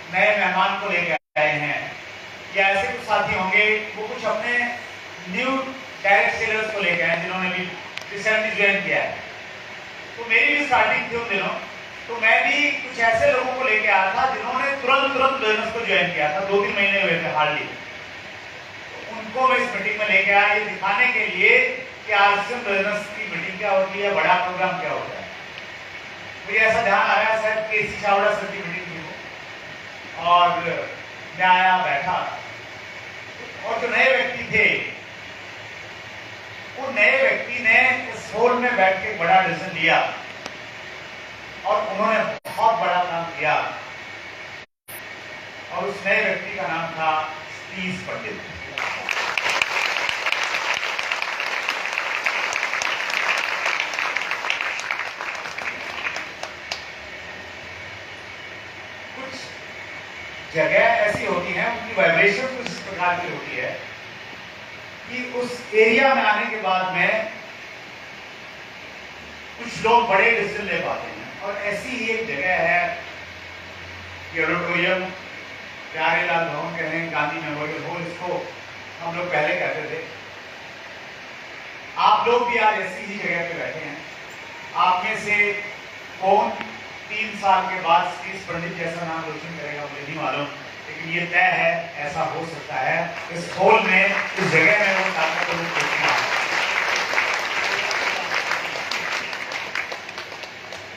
नए मेहमान को लेकर आए हैं, या ऐसे कुछ साथी होंगे वो कुछ अपने न्यू डायरेक्ट सेलर्स को लेकर आए जिन्होंने भी रिसेंटली ज्वाइन किया है। तो मेरी भी स्टार्टिंग थी उन दिनों, तो मैं भी कुछ ऐसे लोगों को लेकर आया था जिन्होंने तुरंत बिजनेस को ज्वाइन किया था, 2-3 महीने हुए थे हार्डली। तो उनको मैं इस मीटिंग में लेकर आया ये दिखाने के लिए कि आरसीएम बिजनेस की मीटिंग क्या होती है, बड़ा प्रोग्राम क्या होता है। मुझे ऐसा ध्यान आया शायद केसी चावड़ा सर की मीटिंग थी वो, और मैं आया बैठा, और जो नए व्यक्ति थे वो नए व्यक्ति ने इस हॉल में बैठ के बड़ा डिसीजन लिया और उन्होंने बहुत बड़ा काम किया, और उस नए व्यक्ति का नाम था सतीश पंडित। कुछ जगह ऐसी होती हैं, उनकी वाइब्रेशन कुछ इस प्रकार की होती है कि उस एरिया में आने के बाद में कुछ लोग बड़े डिसीजन ले पाते हैं। और ऐसी ही एक जगह है कि ऑडिटोरियम, प्यारेलाल भवन कहें, गांधी मेमोरियल हॉल, इसको हम लोग पहले कहते थे। आप लोग भी आज ऐसी ही जगह पे बैठे हैं। आप में से कौन 3 साल के बाद सतीश पंडित जैसा नाम रोशन करेगा मुझे नहीं मालूम, लेकिन ये तय है ऐसा हो सकता है। इस हॉल में, इस जगह में वो ताकत को देखना है।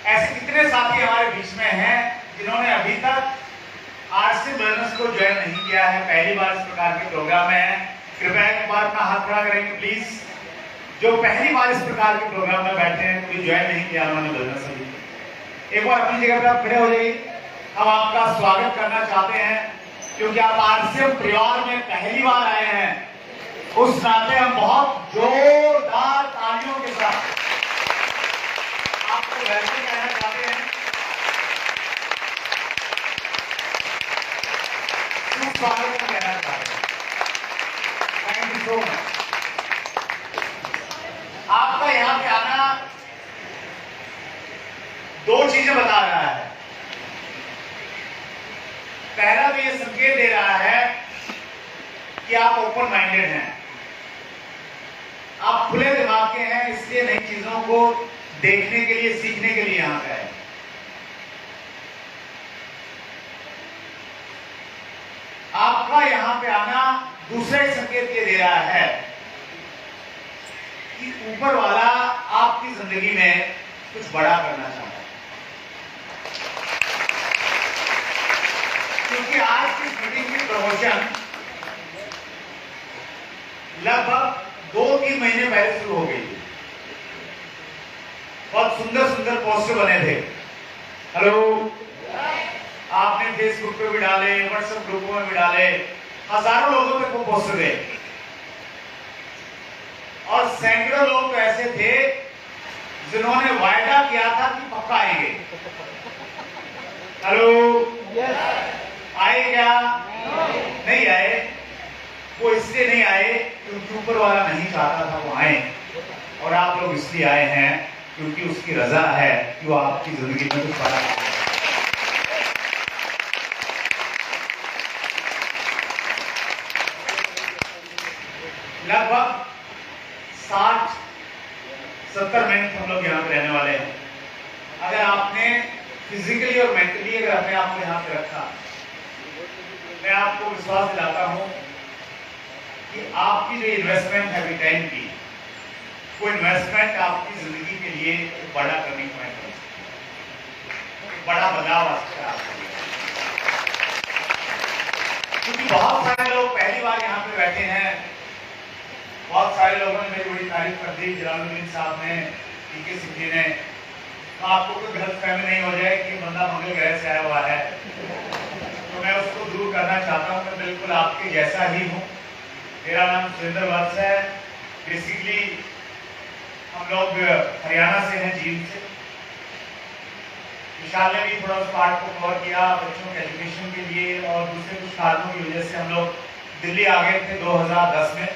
ऐसे कितने साथी हमारे बीच में हैं जिन्होंने अभी तक आरसी बिजनेस को ज्वाइन नहीं किया है, पहली बार इस प्रकार के प्रोग्राम में है। कृपया एक बार अपना हाथ खड़ा करेंगे प्लीज। जो पहली बार इस प्रकार के प्रोग्राम में बैठे हैं, कोई ज्वाइन नहीं किया उन्होंने बिजनेस अभी, एक बार अपनी जगह पर आप खड़े हो जाइए। हम आपका स्वागत करना चाहते हैं क्योंकि आप आरसीएम परिवार में पहली बार आए हैं। उस नाते हम बहुत जोरदार तालियों के साथ आपको वेलकम कहना चाहते हैं, सुस्वागत कहना चाहते हैं। Thank you so much. आपका यहां पे आना 2 चीजें बता रहा है। पहला तो ये संकेत दे रहा है कि आप ओपन माइंडेड हैं, आप खुले दिमाग के हैं, इसलिए नई चीजों को देखने के लिए, सीखने के लिए यहां पे आए। आपका यहां पे आना दूसरा संकेत ये दे रहा है कि ऊपर वाला आपकी जिंदगी में कुछ बड़ा करना चाहता है। क्योंकि आज की मीटिंग की प्रमोशन लगभग 2-3 महीने पहले शुरू हो गई थी। बहुत सुंदर पोस्टर बने थे। हेलो, आपने फेसबुक पे भी डाले, व्हाट्सएप ग्रुपों में भी डाले, हजारों लोगों तक वो पोस्टर गए, और सैकड़ों लोग तो ऐसे थे जिन्होंने वायदा किया था कि पक्का आएंगे। हेलो, आए क्या? नहीं आए। वो इसलिए नहीं आए क्योंकि ऊपर वाला नहीं चाहता था वो आए, और आप लोग इसलिए आए हैं क्योंकि उसकी रजा है कि वो आपकी जिंदगी में कुछ बड़ा है। लगभग 60-70 मिनट हम लोग यहाँ पे रहने वाले हैं। अगर आपने फिजिकली और मेंटली अगर अपने आप को यहाँ पे रखा, मैं आपको विश्वास दिलाता हूँ कि आपकी जो इन्वेस्टमेंट है टाइम की, वो इन्वेस्टमेंट आपकी जिंदगी के लिए एक बड़ा टर्निंग पॉइंट है, एक बड़ा बदलाव आ सकता है आपके लिए। क्योंकि बहुत सारे लोग पहली बार यहाँ पे बैठे हैं, बहुत सारे लोगों ने मेरी बड़ी तारीफ कर दी, जलालुद्दीन साहब ने, पीके सिंह जी ने। तो आपको कोई गलतफहमी नहीं हो जाए कि बंदा मंगल ग्रह से आया हुआ है, तो मैं उसको दूर करना चाहता हूँ। मैं बिल्कुल आपके जैसा ही हूँ। मेरा नाम सुरेंद्र वत्स है। बेसिकली हम लोग हरियाणा से हैं, जींद से। विशाल ने भी थोड़ा उस पार्ट को कवर किया बच्चों के एजुकेशन के लिए, और दूसरे कुछ कारणों की वजह से हम लोग दिल्ली आ गए थे 2010 में।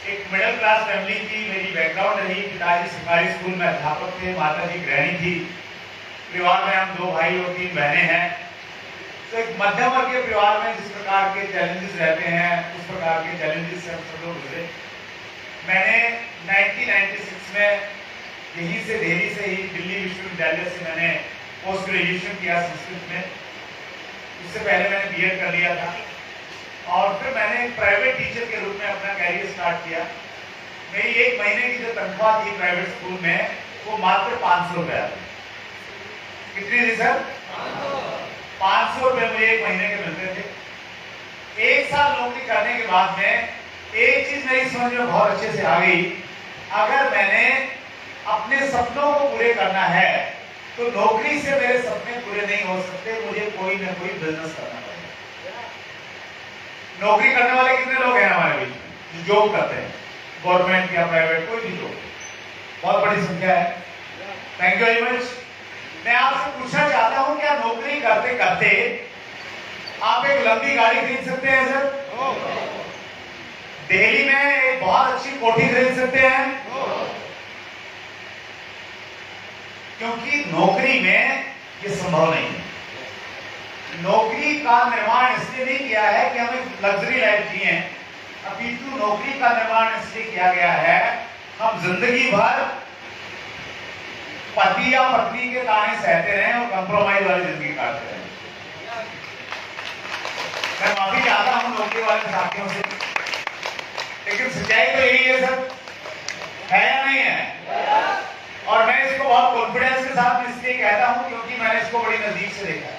एक मिडिल क्लास फैमिली थी, मेरी बैकग्राउंड रही, पिताजी सरकारी स्कूल में अध्यापक थे, माता जी गृहिणी थी। परिवार में हम 2 भाई और 3 बहनें हैं। तो एक मध्यम वर्गीय परिवार में जिस प्रकार के चैलेंजेस रहते हैं उस प्रकार के चैलेंजेस से हम सब लोग गुजरे। मैंने 1996 में यहीं से दिल्ली से ही दिल्ली विश्वविद्यालय से मैंने पोस्ट ग्रेजुएशन किया संस्कृत में। उससे पहले मैंने बीएड कर लिया था और फिर मैंने एक प्राइवेट टीचर के रूप में अपना कैरियर स्टार्ट किया। मेरी एक महीने की जो तनख्वाह थी प्राइवेट स्कूल में वो मात्र 500 रुपया थी। कितनी थी सर? 500 रुपये मुझे एक महीने के मिलते थे। एक साल नौकरी करने के बाद में एक चीज मेरी समझ में बहुत अच्छे से आ गई, अगर मैंने अपने सपनों को पूरे करना है तो नौकरी से मेरे सपने पूरे नहीं हो सकते, मुझे कोई ना कोई बिजनेस करना पड़ेगा। नौकरी करने वाले कितने लोग हैं हमारे बीच में जो जॉब करते हैं, गवर्नमेंट या प्राइवेट, कोई भी लोग, बहुत बड़ी संख्या है। Thank you very much. मैं आपसे पूछना चाहता हूं क्या नौकरी करते करते आप एक लंबी गाड़ी खरीद सकते हैं सर? दिल्ली में एक बहुत अच्छी कोठी खरीद सकते हैं? क्योंकि नौकरी में ये संभव नहीं है। नौकरी का निर्माण इसलिए नहीं किया है कि हम एक लग्जरी लाइफ जिए, अपितु नौकरी का निर्माण इसलिए किया गया है हम जिंदगी भर पति या पत्नी के ताने सहते रहे और कंप्रोमाइज वाली जिंदगी काटते रहे। मैं माफी चाहता हूं नौकरी वाले साथियों से, लेकिन सच्चाई तो यही है सर, है या नहीं है? और मैं इसको बहुत कॉन्फिडेंस के साथ इसलिए कहता हूं क्योंकि मैंने इसको बड़ी नजदीक से देखा है।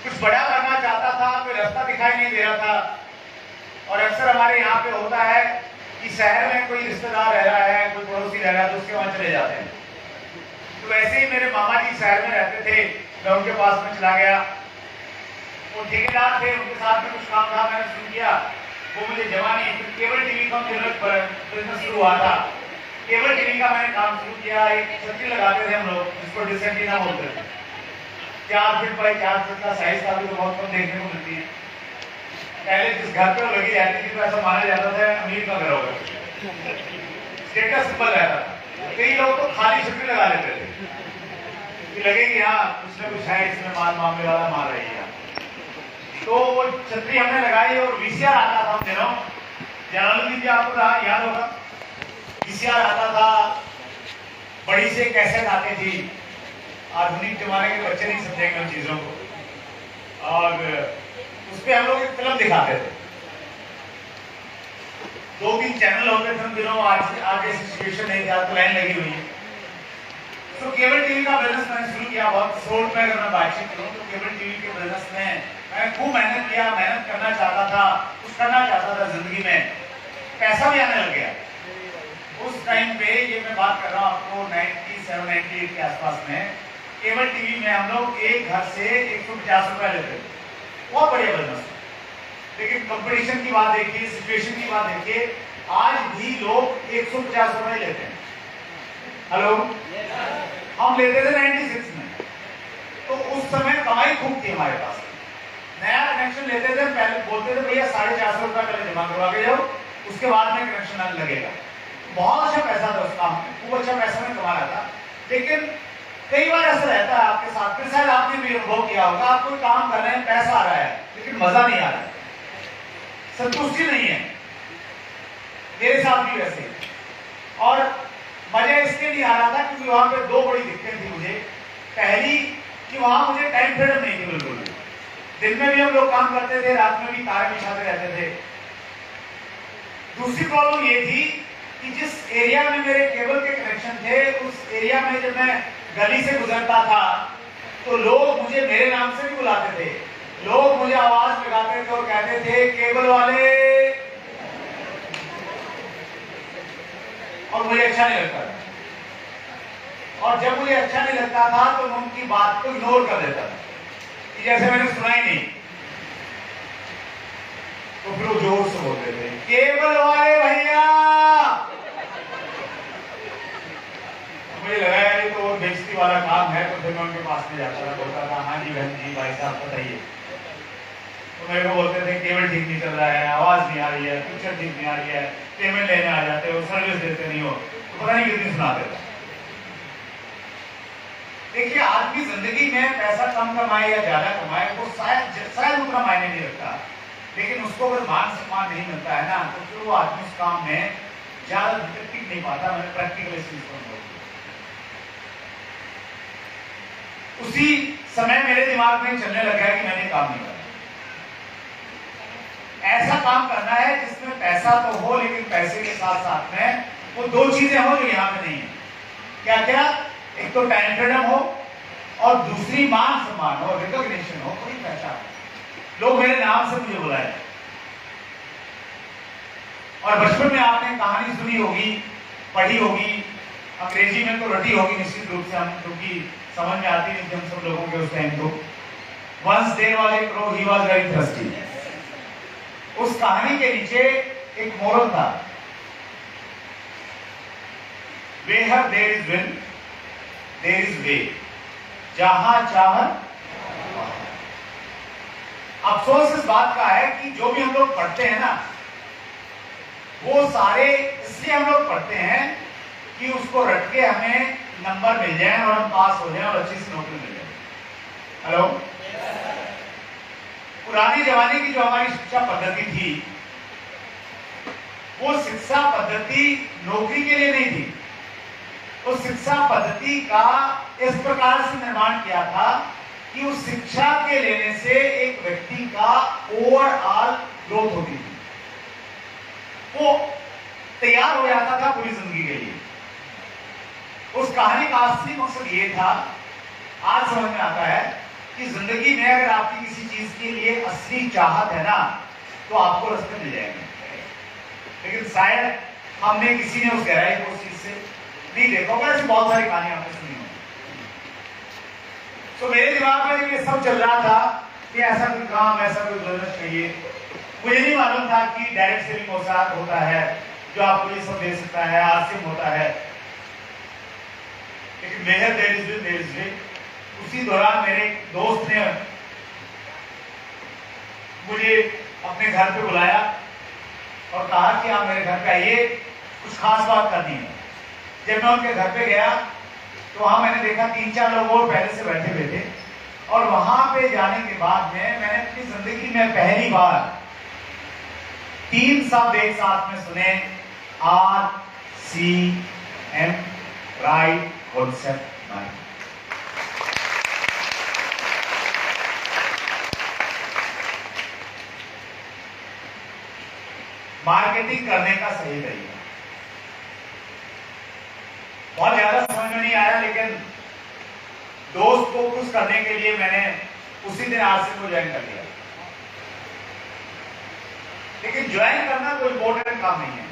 कुछ बड़ा करना चाहता था, कोई रास्ता दिखाई नहीं दे रहा था, और अक्सर हमारे यहाँ पे होता है कि शहर में कोई रिश्तेदार रह रहा है, कोई पड़ोसी रह रहा है तो उसके वहां चले जाते हैं। तो वैसे ही मेरे मामा जी शहर में रहते थे, मैं उनके पास में चला गया। वो ठेकेदार थे, उनके साथ में कुछ काम था, मैंने शुरू किया, वो मुझे जमा नहीं। फिर केबल टीवी का बिजनेस शुरू हुआ था, केबल टीवी का मैंने काम शुरू किया। एक छतरी लगाते थे हम लोग जिसको डिश एंटीना बोलते थे, 4 फीट बाई 4 फीट का साइज था, तो बहुत कम देखने को मिलती है। पहले जिस घर पे लगी रहती थी तो ऐसा माना जाता था अमीर का घर होगा, स्टेटस सिंबल रहता था। कई लोग तो खाली छतरी लगा लेते थे कि लगे कि हाँ कुछ ना कुछ है इसमें, माल मामले वाला मार रही है। तो वो छतरी हमने लगाई और वीसीआर आता था उन दिनों, जलालुद्दीन जी आपको याद होगा, वीसीआर आता था, बड़ी से कैसेट आती थी। आधुनिक जमाने के बच्चे नहीं समझेंगे उन चीजों को। और उस पर हम लोग एक फिल्म दिखाते थे, 2-3 चैनल होते थे उन दिनों, आज ऐसी सिचुएशन नहीं था तो लाइन लगी हुई है। तो केबल टीवी का बिजनेस मैंने शुरू किया। बहुत शॉर्ट में अगर मैं बातचीत करूं तो केबल टीवी के बिजनेस में मैंने खूब मेहनत किया, मेहनत करना चाहता था, कुछ करना चाहता था जिंदगी में, पैसा भी आने लग गया। उस टाइम पे, ये मैं बात कर रहा हूँ आपको 97-98 के आसपास में, केबल टीवी में हम लोग एक घर से 150 रुपया लेते थे, बहुत बढ़िया बिजनेस। लेकिन कंपटीशन की बात देखिए, सिचुएशन की बात देखिए, आज भी लोग 150 रुपए लेते हैं। हेलो, हम लेते थे 96 में, तो उस समय कमाई खूब थी हमारे पास। नया कनेक्शन लेते थे, पहले बोलते थे भैया 450 रुपया पहले जमा करवा के जाओ, उसके बाद में कनेक्शन लगेगा। बहुत अच्छा पैसा था उस काम में, खूब अच्छा पैसा में कमा रहा था। लेकिन कई बार ऐसा रहता है आपके साथ, फिर शायद आपने भी अनुभव किया होगा, आप कोई काम कर रहे हैं, पैसा आ रहा है लेकिन मजा नहीं आ रहा है, संतुष्टि नहीं है। मेरे साथ भी वैसे ही। और मजा इसलिए नहीं आ रहा था क्योंकि वहां पे 2 बड़ी दिक्कतें थी मुझे। पहली कि वहां मुझे टाइम फ्रीडम नहीं थी बिल्कुल। दिन में भी हम लोग काम करते थे, रात में भी तारे बिछाते रहते थे। दूसरी प्रॉब्लम ये थी कि जिस एरिया में मेरे केबल के कनेक्शन थे, उस एरिया में जब मैं गली से गुजरता था तो लोग मुझे मेरे नाम से भी बुलाते थे, लोग मुझे आवाज लगाते थे और कहते थे केबल वाले, और मुझे अच्छा नहीं लगता था। और जब मुझे अच्छा नहीं लगता था तो मैं उनकी बात को इग्नोर कर देता था कि जैसे मैंने सुना ही नहीं। तो फिर वो जोर से बोलते थे केबल वाले भैया। मुझे लगा यार ये तो बेइज्जती वाला काम है, तो फिर मैं उनके पास में जाता था, बोलता था हाँ जी बहन जी, भाई साहब बताइए। तो मेरे को बोलते थे केबल ठीक नहीं चल रहा है, आवाज नहीं आ रही है, पिक्चर ठीक नहीं आ रही है, पेमेंट लेने आ जाते हो, सर्विस देते नहीं हो, तो पता नहीं कितनी सुनाते थे। देखिए, आदमी जिंदगी में पैसा कम कमाए या ज्यादा कमाए वो शायद उतना मायने नहीं रखता, लेकिन उसको अगर मान सम्मान नहीं मिलता है ना, तो फिर वो आदमी उस काम में ज्यादा टिक नहीं पाता। मैंने प्रैक्टिकल इस चीज को अनुभव किया। उसी समय मेरे दिमाग में चलने लगा है कि मैंने काम नहीं करना, ऐसा काम करना है जिसमें पैसा तो हो, लेकिन पैसे के साथ साथ में वो दो चीजें हो जो यहाँ पे नहीं है। क्या क्या? एक तो टाइम फ्रीडम हो और दूसरी मान सम्मान हो, रिकॉग्निशन हो, कोई पहचान, लोग मेरे नाम से मुझे बुलाए। और बचपन में आपने कहानी सुनी होगी, पढ़ी होगी, अंग्रेजी में तो रटी होगी निश्चित रूप से, हम क्योंकि समझ में आती नहीं थी हम सब लोगों के उस टाइम। तो once there was a crow, he was very thirsty. उस कहानी के नीचे एक मोरल था, where there is will there is way, जहां चाह। अफसोस इस बात का है कि जो भी हम लोग पढ़ते हैं ना, वो सारे इसलिए हम लोग पढ़ते हैं कि उसको रट के हमें नंबर मिल जाए और हम पास हो जाए और अच्छी सी नौकरी मिल जाए। हेलो, पुराने जमाने की जो हमारी शिक्षा पद्धति थी, वो शिक्षा पद्धति नौकरी के लिए नहीं थी। उस शिक्षा पद्धति का इस प्रकार से निर्माण किया था कि उस शिक्षा के लेने से एक व्यक्ति का ओवरऑल ग्रोथ होती थी, वो तैयार हो जाता था पूरी जिंदगी के लिए। उस कहानी का असली मकसद ये था, आज समझ में आता है कि जिंदगी में अगर आपकी किसी चीज के लिए असली चाहत है ना, तो आपको रास्ते मिल जाएंगे। लेकिन शायद हमने किसी ने उस गहराई को उस चीज से नहीं देखा होगा। ऐसी बहुत सारी कहानियां आपने सुनी होंगी। तो मेरे दिमाग में ये सब चल रहा था कि ऐसा कोई काम, ऐसा कोई बिजनेस चाहिए। मुझे नहीं मालूम था कि डायरेक्ट सेलिंग होता है जो आपको ये सब दे सकता है, आरसीएम होता है, लेकिन where there is will there is way. उसी दौरान मेरे दोस्त ने मुझे अपने घर पे बुलाया और कहा कि आप मेरे घर पे आइए, कुछ खास बात करनी है। जब मैं उनके घर पे गया तो वहां मैंने देखा 3-4 लोग और पहले से बैठे हुए थे, और वहां पे जाने के बाद में मैंने अपनी जिंदगी में पहली बार 3 शब्द एक साथ में सुने, RCM, right concept mind. Marketing करने का सही तरीका बहुत ज्यादा समझ में नहीं आया, लेकिन दोस्त को खुश करने के लिए मैंने उसी दिन आरसीएम को ज्वाइन कर लिया। लेकिन ज्वाइन करना कोई इंपॉर्टेंट काम नहीं है।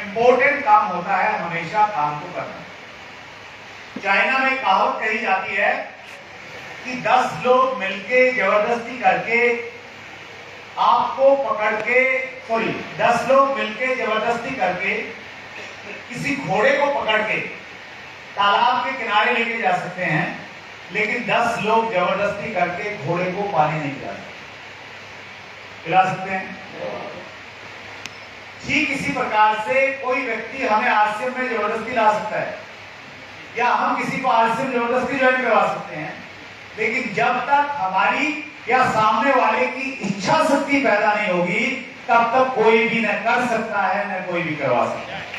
इंपॉर्टेंट काम होता है हमेशा काम को करना। चाइना में कहावत कही जाती है कि 10 लोग मिलके जबरदस्ती करके आपको पकड़ के, 10 लोग मिलके जबरदस्ती करके किसी घोड़े को पकड़ के तालाब के किनारे लेके जा सकते हैं, लेकिन 10 लोग जबरदस्ती करके घोड़े को पानी नहीं पिला सकते हैं। ठीक इसी प्रकार से कोई व्यक्ति हमें आरसीएम में जबरदस्ती ला सकता है, या हम किसी को आरसीएम जबरदस्ती ज्वाइन करवा सकते हैं, लेकिन जब तक हमारी या सामने वाले की इच्छा शक्ति पैदा नहीं होगी, तब तक कोई भी न कर सकता है न कोई भी करवा सकता है।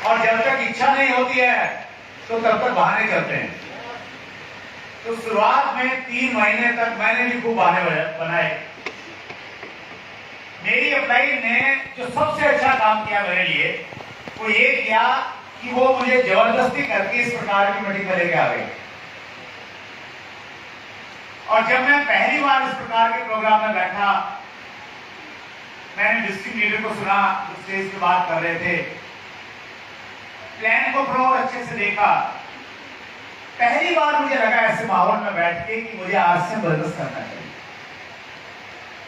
और जब तक इच्छा नहीं होती है तो तब तक बहाने चलते हैं। तो शुरुआत में 3 महीने तक मैंने भी खूब बहाने बनाए। मेरी अपलाइन ने जो सबसे अच्छा काम किया मेरे लिए, वो ये किया कि वो मुझे जबरदस्ती करके इस प्रकार की मीटिंग में लेके आ गई। और जब मैं पहली बार इस प्रकार के प्रोग्राम में बैठा, मैंने डिस्ट्रिक्ट लीडर को सुना, स्टेज पे बात कर रहे थे, प्लान को थोड़ा और अच्छे से देखा। पहली बार मुझे लगा ऐसे माहौल में बैठ के कि मुझे आरसीएम बिजनेस करना चाहिए।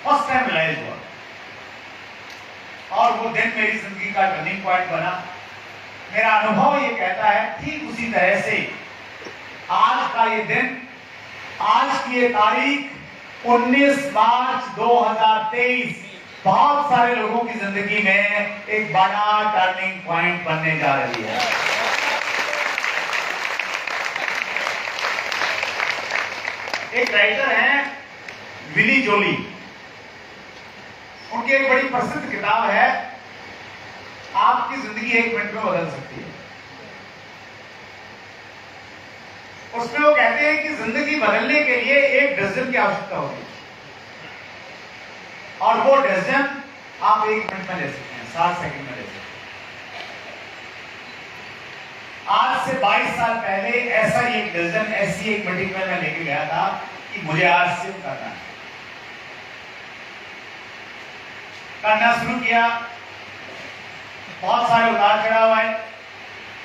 फर्स्ट टाइम रियलाइज हुआ, और वो दिन मेरी जिंदगी का टर्निंग पॉइंट बना। मेरा अनुभव ये कहता है ठीक उसी तरह से आज का ये दिन, आज की ये तारीख 19 मार्च 2023 बहुत सारे लोगों की जिंदगी में एक बड़ा टर्निंग पॉइंट बनने जा रही है। एक राइटर हैं विली जोली, उनकी एक बड़ी प्रसिद्ध किताब है आपकी जिंदगी 1 मिनट में बदल सकती है। उसमें वो कहते हैं कि जिंदगी बदलने के लिए एक डिसीजन की आवश्यकता होगी और वो डिसीजन आप 1 मिनट में ले सकते हैं, 60 सेकंड में ले सकते हैं। आज से 22 साल पहले ऐसा ही एक डिसीजन, ऐसी एक मीटिंग में मैं लेके गया था कि मुझे आज से करना है। करना शुरू किया, बहुत सारे उतार चढ़ाव आए,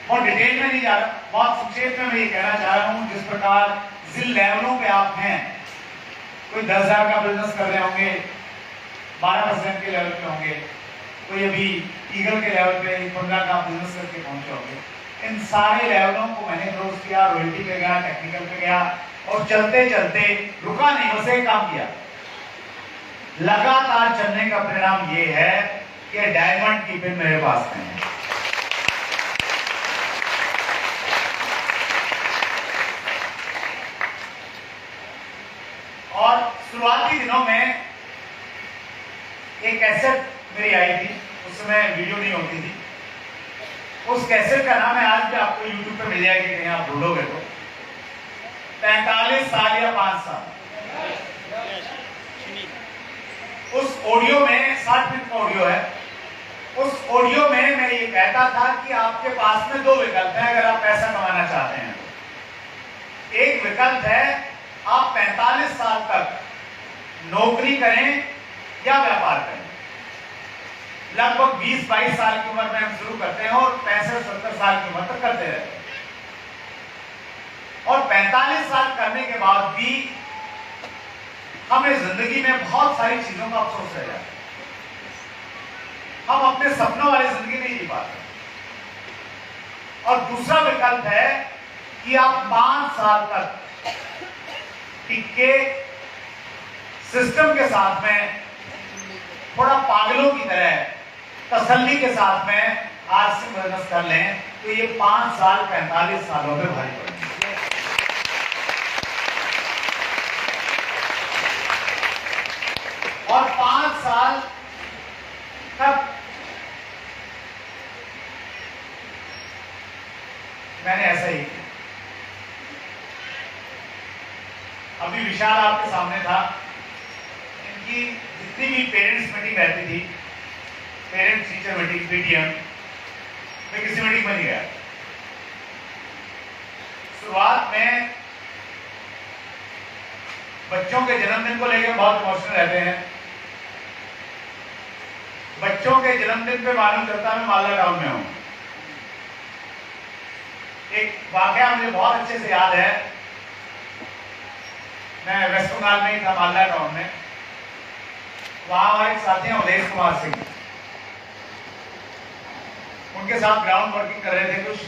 बहुत डिटेल में नहीं जा रहा, बहुत संक्षेप में मैं ये कहना चाह रहा हूं जिस प्रकार जिन लेवलों पे आप हैं, कोई 10,000 का बिजनेस कर रहे होंगे, 12% के लेवल पे होंगे, कोई अभी ईगल के लेवल पे 15 का बिजनेस करके पहुंचे होंगे। इन सारे लेवलों को मैंने क्रॉस किया, रॉयल्टी पे गया, टेक्निकल पे गया और चलते चलते रुका नहीं, बस एक काम किया। लगातार चलने का परिणाम ये है कि डायमंड की पिन मेरे पास नहीं है। और शुरुआती दिनों में एक कैसेट मेरी आई थी, उस समय वीडियो नहीं होती थी। उस कैसेट का नाम है, आज भी आपको यूट्यूब पे मिल जाएगी, कहीं आप ढूंढोगे तो 45 साल या 5 साल। उस ऑडियो में 60 मिनट का ऑडियो है। उस ऑडियो में मैं ये कहता था कि आपके पास में 2 विकल्प हैं अगर आप पैसा कमाना चाहते हैं। एक विकल्प है आप 45 साल तक नौकरी करें या व्यापार करें। लगभग 20-22 साल की उम्र में हम शुरू करते हैं और 65-70 साल की उम्र तक करते रहते हैं। और 45 साल करने के बाद भी हमें जिंदगी में बहुत सारी चीजों का अफसोस रह जाता है। हम अपने सपनों वाली जिंदगी नहीं जी पाते। और दूसरा विकल्प है कि आप 5 साल तक टिक के सिस्टम के साथ में थोड़ा पागलों की तरह तसल्ली के साथ में आज से बिजनेस कर लें तो ये 5 साल 45 सालों में भारी पड़ेंगे। और 5 साल तक मैंने ऐसा ही किया। अभी विशाल आपके सामने था, इनकी जितनी भी पेरेंट्स मीटिंग रहती थी, पेरेंट्स टीचर मीटिंग, पीटीएम, मैं किसी मीटिंग में नहीं गया। शुरुआत में बच्चों के जन्मदिन को लेकर बहुत इमोशनल रहते हैं। बच्चों के जन्मदिन पे मालूम चलता मैं मालदा टाउन में हूं। एक वाकया मुझे बहुत अच्छे से याद है। मैं वेस्ट बंगाल में ही था, मालदा टाउन में। वहां हमारे साथी हैं उदय कुमार सिंह, उनके साथ ग्राउंड वर्किंग कर रहे थे। कुछ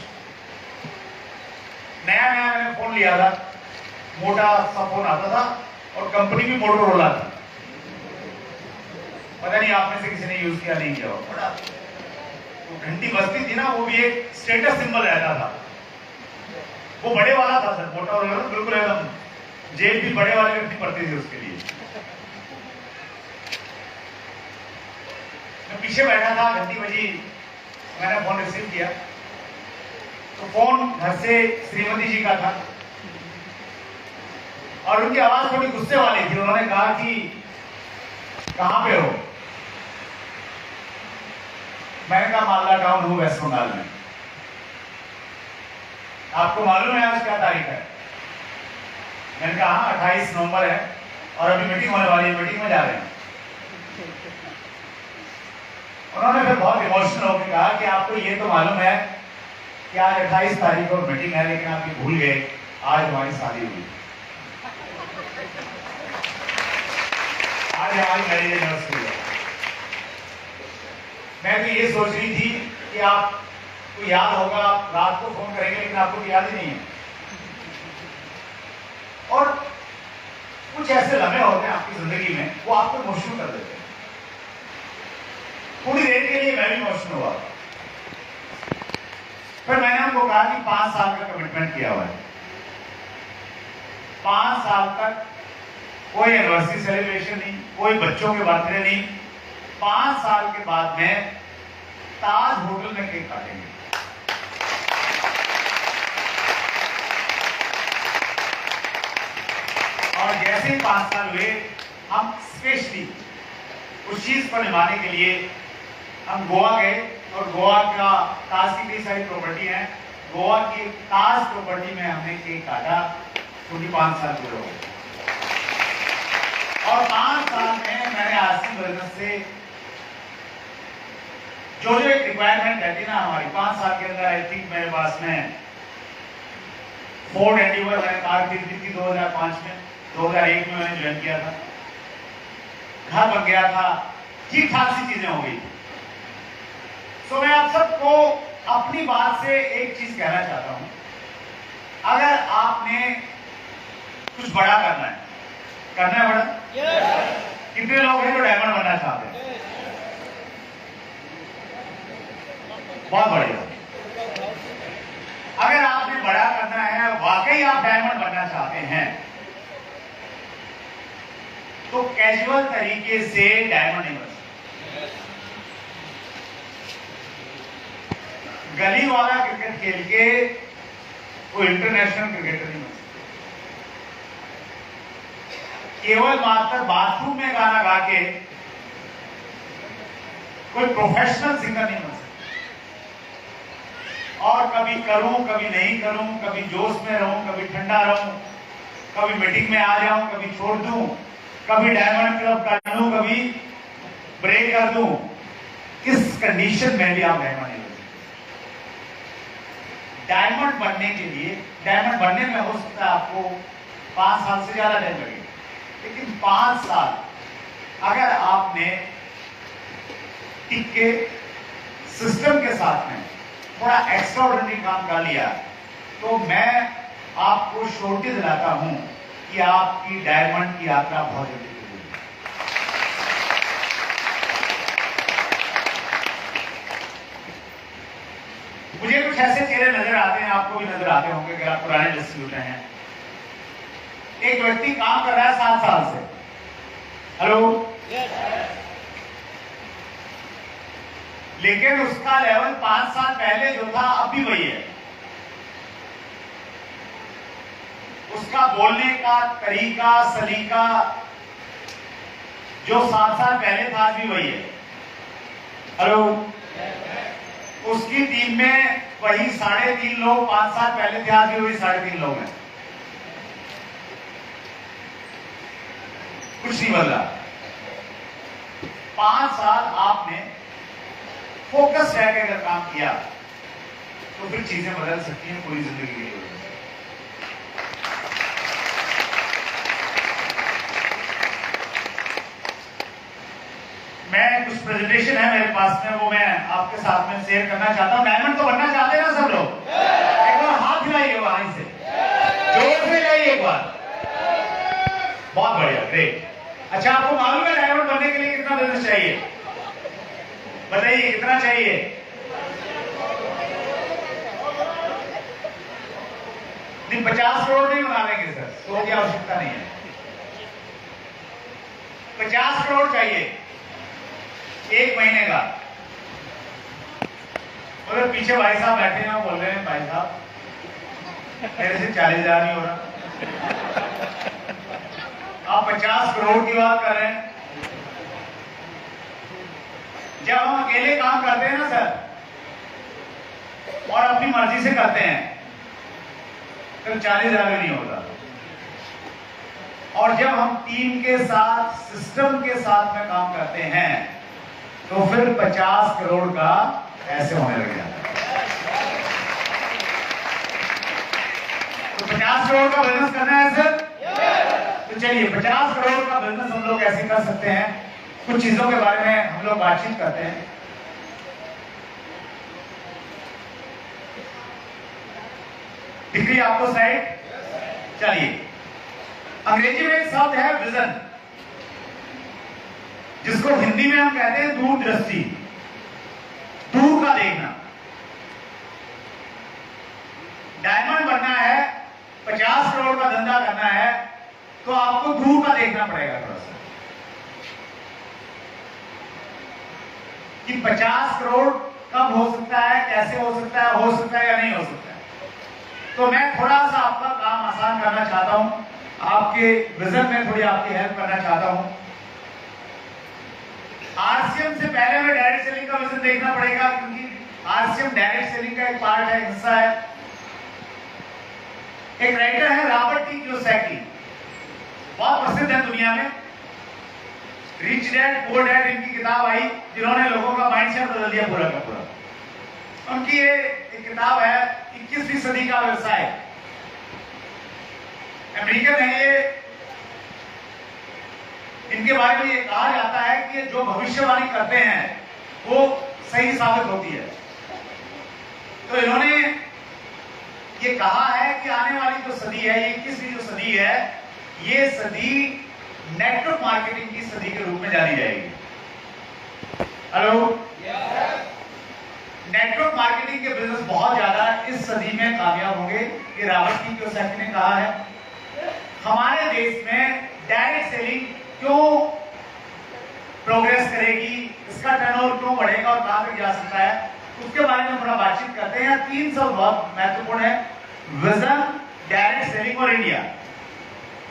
नया नया मैंने फोन लिया था, मोटा सा फोन आता था और कंपनी भी मोटोरोला थी। पता नहीं आप में से किसी ने यूज किया नहीं किया, बड़ा तो घंटी बजती थी ना, वो भी एक स्टेटस सिंबल रहता था। वो बड़े वाला था सर, मोटोरोला बिल्कुल एकदम, जेब भी बड़े वाले व्यक्ति पड़ती थी उसके लिए। मैं पीछे बैठा था, घंटी बजी, मैंने फोन रिसीव किया तो फोन घर से श्रीमती जी का था और उनकी आवाज थोड़ी गुस्से वाली थी। उन्होंने कहा कि कहां पे हो? मैंने कहा मालदा टाउन हूं, वेस्ट बंगाल में। आपको मालूम है आज क्या तारीख है? मैंने कहा हाँ 28 नवंबर है और अभी मीटिंग होने वाली है, मीटिंग में जा रहे हैं। उन्होंने फिर बहुत इमोशनल होकर कहा कि आपको ये तो मालूम है कि आज 28 तारीख और मीटिंग है, लेकिन आप ये भूल गए आज हमारी शादी हुई, आज हमारी मैरिज एनिवर्सरी है। मैं तो ये सोच रही थी कि आपको याद होगा, आप रात को फोन करेंगे, लेकिन आपको तो याद ही नहीं है। और कुछ ऐसे लम्हे होते हैं आपकी जिंदगी में, वो आपको इमोशनल कर देते हैं। थोड़ी देर के लिए मैं भी इमोशनल हुआ। फिर मैंने उनको कहा कि 5 साल का कमिटमेंट किया हुआ है, 5 साल तक कोई एनिवर्सरी सेलिब्रेशन नहीं, कोई बच्चों के बर्थडे नहीं, 5 साल के बाद में ताज होटल में केक काटेंगे। और जैसे ही 5 साल हुए, हम स्पेशली उस चीज को निभाने के लिए हम गोवा गए, और गोवा का ताज की कई सारी प्रॉपर्टी है, गोवा की ताज प्रॉपर्टी में हमने केक काटा, क्योंकि 5 साल पूरे हो गए। और 5 साल में मैंने आरसी बिजनेस से जो एक रिक्वायरमेंट रहती ना हमारी, 5 साल के अंदर आई थिंक मेरे पास में फोर्ड एंडीवर मैंने कार खरीदी थी 2005 में, 2001 में मैंने ज्वाइन किया था, घर बन गया था, ठीक ठाक सी चीजें हो गई। तो मैं आप सबको अपनी बात से एक चीज कहना चाहता हूं, अगर आपने कुछ बड़ा करना है बड़ा, कितने लोग हैं जो डायमंड बनना चाहते हैं? बहुत बढ़िया। अगर आपने बड़ा करना है, वाकई आप डायमंड बनना चाहते हैं, तो कैजुअल तरीके से डायमंड नहीं बन सकते। गली वाला क्रिकेट खेल के कोई इंटरनेशनल क्रिकेटर नहीं बन सकता। केवल मात्र बाथरूम में गाना गा के कोई प्रोफेशनल सिंगर नहीं बन सकता। और कभी करूं, कभी नहीं करूं, कभी जोश में रहूं, कभी ठंडा रहूं, कभी मीटिंग में आ जाऊं, कभी छोड़ दूं, कभी डायमंड क्लब कर लूं, कभी ब्रेक कर दूं, किस कंडीशन में भी आप डायमंड नहीं बन सकते। डायमंड बनने के लिए, डायमंड बनने में हो सकता है आपको 5 साल से ज्यादा टाइम लगेगा, लेकिन 5 साल अगर आपने टिक के सिस्टम के साथ में थोड़ा एक्स्ट्राऑर्डिनरी काम कर लिया, तो मैं आपको श्योरिटी दिलाता हूं कि आपकी डायमंड की यात्रा बहुत जल्दी शुरू होगी। मुझे कुछ ऐसे चेहरे नजर आते हैं, आपको भी नजर आते होंगे कि आप पुराने डिस्ट्रीब्यूटर हैं। एक व्यक्ति काम कर रहा है 7 साल से, हेलो, लेकिन उसका लेवल 5 साल पहले जो था अभी वही है। उसका बोलने का तरीका, सलीका जो 7 साल पहले था अभी वही है। हेलो, उसकी टीम में वही 3.5 लोग 5 साल पहले थे, आज भी वही 3.5 लोग हैं, कुछ नहीं बदला। 5 साल आपने फोकस रह के अगर काम किया तो फिर चीजें बदल सकती हैं पूरी जिंदगी के लिए। मैं कुछ प्रेजेंटेशन है मेरे पास में, वो मैं आपके साथ में शेयर करना चाहता हूं। डायमंड तो बनना चाहते हैं ना सब लोग? एक बार हाथ हिलाइए वहां से, जोर से हिलाइए एक बार। बहुत बढ़िया, ग्रेट। अच्छा, आपको मालूम है डायमंड बनने के लिए कितना बिजनेस चाहिए? बताइए कितना चाहिए? नहीं, 50 करोड़ नहीं बना लेंगे सर, तो की आवश्यकता नहीं है। 50 करोड़ चाहिए 1 महीने का। अगर पीछे भाई साहब बैठे हैं, बोल रहे हैं भाई साहब मेरे से 40,000 नहीं हो रहा, आप 50 करोड़ की बात कर रहे हैं। जब हम अकेले काम करते हैं ना सर, और अपनी मर्जी से करते हैं, तो 40,000 भी नहीं होता। और जब हम टीम के साथ, सिस्टम के साथ में काम करते हैं, तो फिर 50 करोड़ का ऐसे होने लग जाता है। तो 50 करोड़ का बिजनेस करना है सर? तो चलिए 50 करोड़ का बिजनेस हम लोग कैसे कर सकते हैं, कुछ चीजों के बारे में हम लोग बातचीत करते हैं। दिख रही आपको साइड? चलिए, अंग्रेजी में एक शब्द है विजन, जिसको हिंदी में हम कहते हैं दूरदृष्टि। का देखना। डायमंड बनना है, 50 करोड़ का धंधा करना है, तो आपको दूर का देखना पड़ेगा थोड़ा सा कि 50 करोड़ कब हो सकता है, कैसे हो सकता है या नहीं हो सकता है। तो मैं थोड़ा सा आपका काम आसान करना चाहता हूं, आपके विजन में थोड़ी आपकी हेल्प करना चाहता हूं। आरसीएम से पहले हमें डायरेक्ट सेलिंग का विजन देखना पड़ेगा, क्योंकि आरसीएम डायरेक्ट सेलिंग का एक पार्ट है, हिस्सा है। एक राइटर है रॉबर्ट टी कियोसाकी, बहुत प्रसिद्ध है दुनिया में। रिच डैड पुअर डैड इनकी किताब आई, जिन्होंने लोगों का माइंडसेट बदल दिया पूरा का पूरा। उनकी ये एक किताब है 21वीं सदी का व्यवसाय। अमेरिकन है ये। इनके बारे में ये कहा जाता है कि जो भविष्यवाणी करते हैं वो सही साबित होती है। तो इन्होंने ये कहा है कि आने वाली जो सदी है, ये 21वीं जो सदी है, ये सदी नेटवर्क मार्केटिंग की सदी के रूप में जानी जाएगी। हेलो, नेटवर्क मार्केटिंग के बिजनेस बहुत ज्यादा इस सदी में कामयाब होंगे, ये रॉबर्ट टी कियोसाकी ने कहा है। हमारे देश में डायरेक्ट सेलिंग क्यों प्रोग्रेस करेगी, इसका टर्नओवर क्यों बढ़ेगा और कहां तक जा सकता है, उसके बारे में थोड़ा बातचीत करते हैं। 3 शब्द बहुत महत्वपूर्ण है, विजन, डायरेक्ट सेलिंग और इंडिया।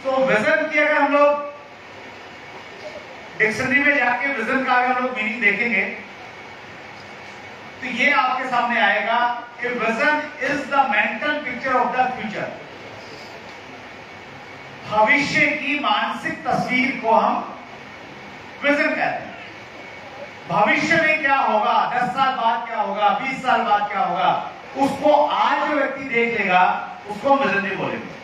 तो विजन की अगर हम लोग डिक्शनरी में जाके विजन का अगर हम लोग मीनिंग देखेंगे तो ये आपके सामने आएगा कि vision is the mental picture of the future. भविष्य की मानसिक तस्वीर को हम विजन कहते हैं। भविष्य में क्या होगा, 10 साल बाद क्या होगा, 20 साल बाद क्या होगा, उसको आज जो व्यक्ति देख लेगा उसको विजन नहीं बोलेंगे।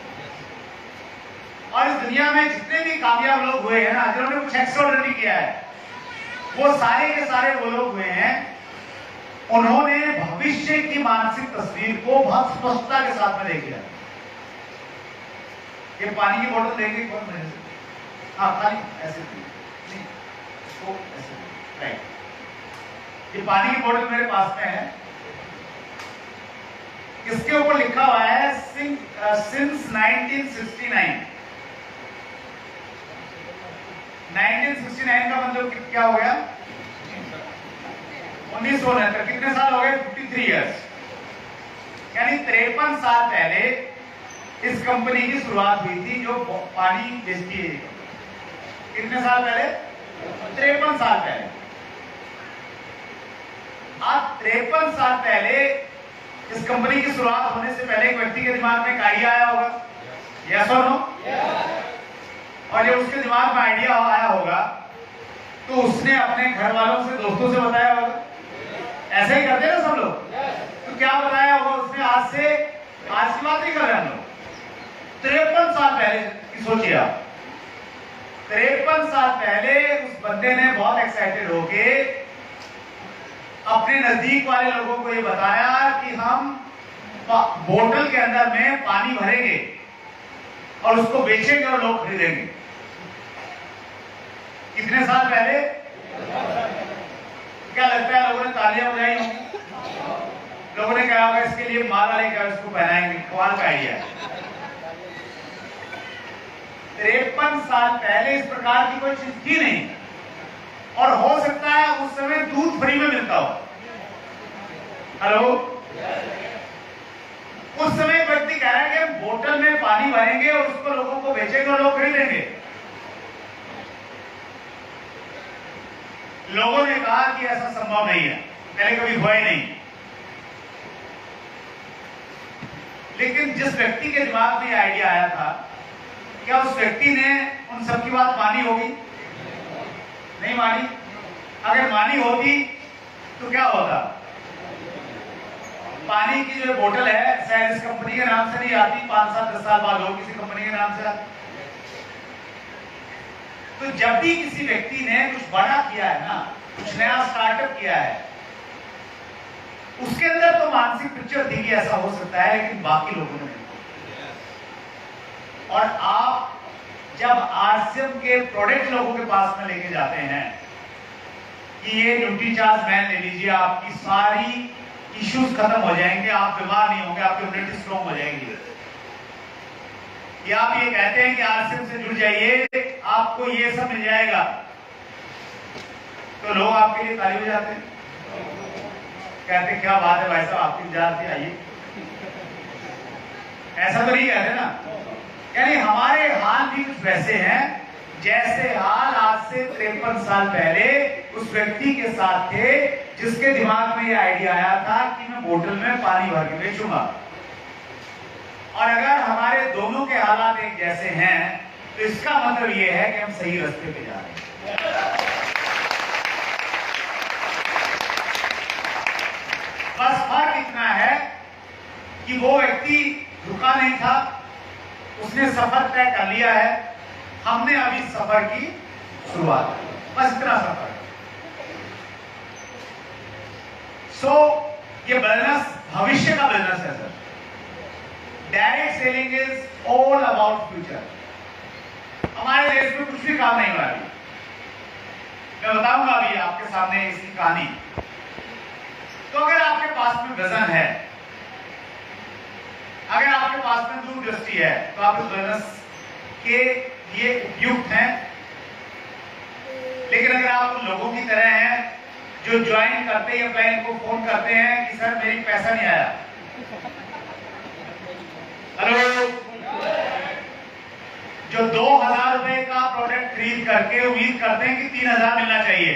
और इस दुनिया में जितने भी कामयाब लोग हुए हैं ना, जिन्होंने कुछ एक्स्ट्राऑर्डिनरी किया है, वो सारे के सारे वो लोग हुए हैं, उन्होंने भविष्य की मानसिक तस्वीर को बहुत स्पष्टता के साथ में देख लिया। ये पानी की बोतल देंगे कौन मेरे से? हाँ, खाली ऐसे नहीं, इसको ऐसे राइट। ये पानी की बोतल मेरे पास में है, इसके ऊपर लिखा हुआ है सिंस 1969। 1969 का मतलब क्या हो गया? 1969। कितने साल हो गए? 53 इयर्स, यानी 53 साल पहले इस कंपनी की शुरुआत हुई थी जो पानी बेचती है। कितने साल पहले? 53 साल पहले। आज 53 साल पहले इस कंपनी की शुरुआत होने से पहले एक व्यक्ति के दिमाग में एक आइडिया आया होगा, यस और नो? और जब उसके दिमाग में आइडिया आया होगा तो उसने अपने घर वालों से, दोस्तों से बताया होगा। ऐसे ही करते हैं ना सब लोग। तो क्या बताया होगा उसने? आज की बात नहीं कर रहे हम लोग, 53 साल पहले की सोचिए आप। 53 साल पहले उस बंदे ने बहुत एक्साइटेड होके अपने नजदीक वाले लोगों को ये बताया कि हम बोतल के अंदर में पानी भरेंगे और उसको बेचेंगे और लोग खरीदेंगे। कितने साल पहले? क्या लगता है लोगों ने तालियां बजाई होंगी? लोगों ने कहा होगा इसके लिए माला लेकर इसको पहनाएंगे। कमाल का आइडिया है। 53 साल पहले इस प्रकार की कोई चीज थी नहीं, और हो सकता है उस समय दूध फ्री में मिलता हो। हेलो, उस समय एक व्यक्ति कह रहा है कि हम बोतल में पानी भरेंगे और उसको लोगों को बेचेंगे और लोग खरीदेंगे। लोगों ने कहा कि ऐसा संभव नहीं है, पहले कभी हुआ ही नहीं। लेकिन जिस व्यक्ति के दिमाग में आइडिया आया था, क्या उस व्यक्ति ने उन सबकी बात मानी होगी? नहीं मानी। अगर मानी होती तो क्या होता? पानी की जो बोतल है शायद इस कंपनी के नाम से नहीं आती, 5-7-10 साल बाद हो किसी कंपनी के नाम से आती। तो जब भी किसी व्यक्ति ने कुछ बड़ा किया है ना, कुछ नया स्टार्टअप किया है, उसके अंदर तो मानसिक पिक्चर थी कि ऐसा हो सकता है, लेकिन बाकी लोगों ने नहीं। और आप जब आरसीएम के प्रोडक्ट लोगों के पास में लेके जाते हैं, कि ये न्यूट्रीचार्ज मैन ले लीजिए, आपकी सारी इश्यूज खत्म हो जाएंगे, आप बीमार नहीं होंगे, आपकी इम्यूनिटी स्ट्रॉन्ग हो जाएगी। या आप ये कहते हैं कि आरसीएम से जुड़ जाइए, आपको ये सब मिल जाएगा, तो लोग आपके लिए ताली बजाते हैं, कहते क्या बात है भाई साहब, आपकी विचार थी, आइए। ऐसा तो नहीं कहते ना। यानी हमारे हाल भी कुछ वैसे हैं जैसे हाल आज से 53 साल पहले उस व्यक्ति के साथ थे जिसके दिमाग में ये आइडिया आया था कि मैं बोतल में पानी भर के बेचूंगा। और अगर हमारे दोनों के हालात एक जैसे हैं तो इसका मतलब ये है कि हम सही रास्ते पे जा रहे हैं। बस फर्क इतना है कि वो व्यक्ति रुका नहीं था, उसने सफर तय कर लिया है, हमने अभी सफर की शुरुआत की, बस इतना सफर। ये बिजनेस भविष्य का बिजनेस है sir. Direct selling is all about future. हमारे देश में कुछ भी काम नहीं हो रहा है। मैं बताऊंगा अभी आपके सामने इसकी कहानी। तो अगर आपके पास में विजन है, अगर आपके पास में दूरदृष्टि है, तो आप इस बिजनेस के लिए उपयुक्त हैं। लेकिन अगर आप उन लोगों की तरह हैं जो ज्वाइन करते या क्लाइंट को फोन करते हैं कि सर मेरी पैसा नहीं आया, हेलो, जो 2000 रुपए का प्रोडक्ट खरीद करके उम्मीद करते हैं कि 3000 मिलना चाहिए,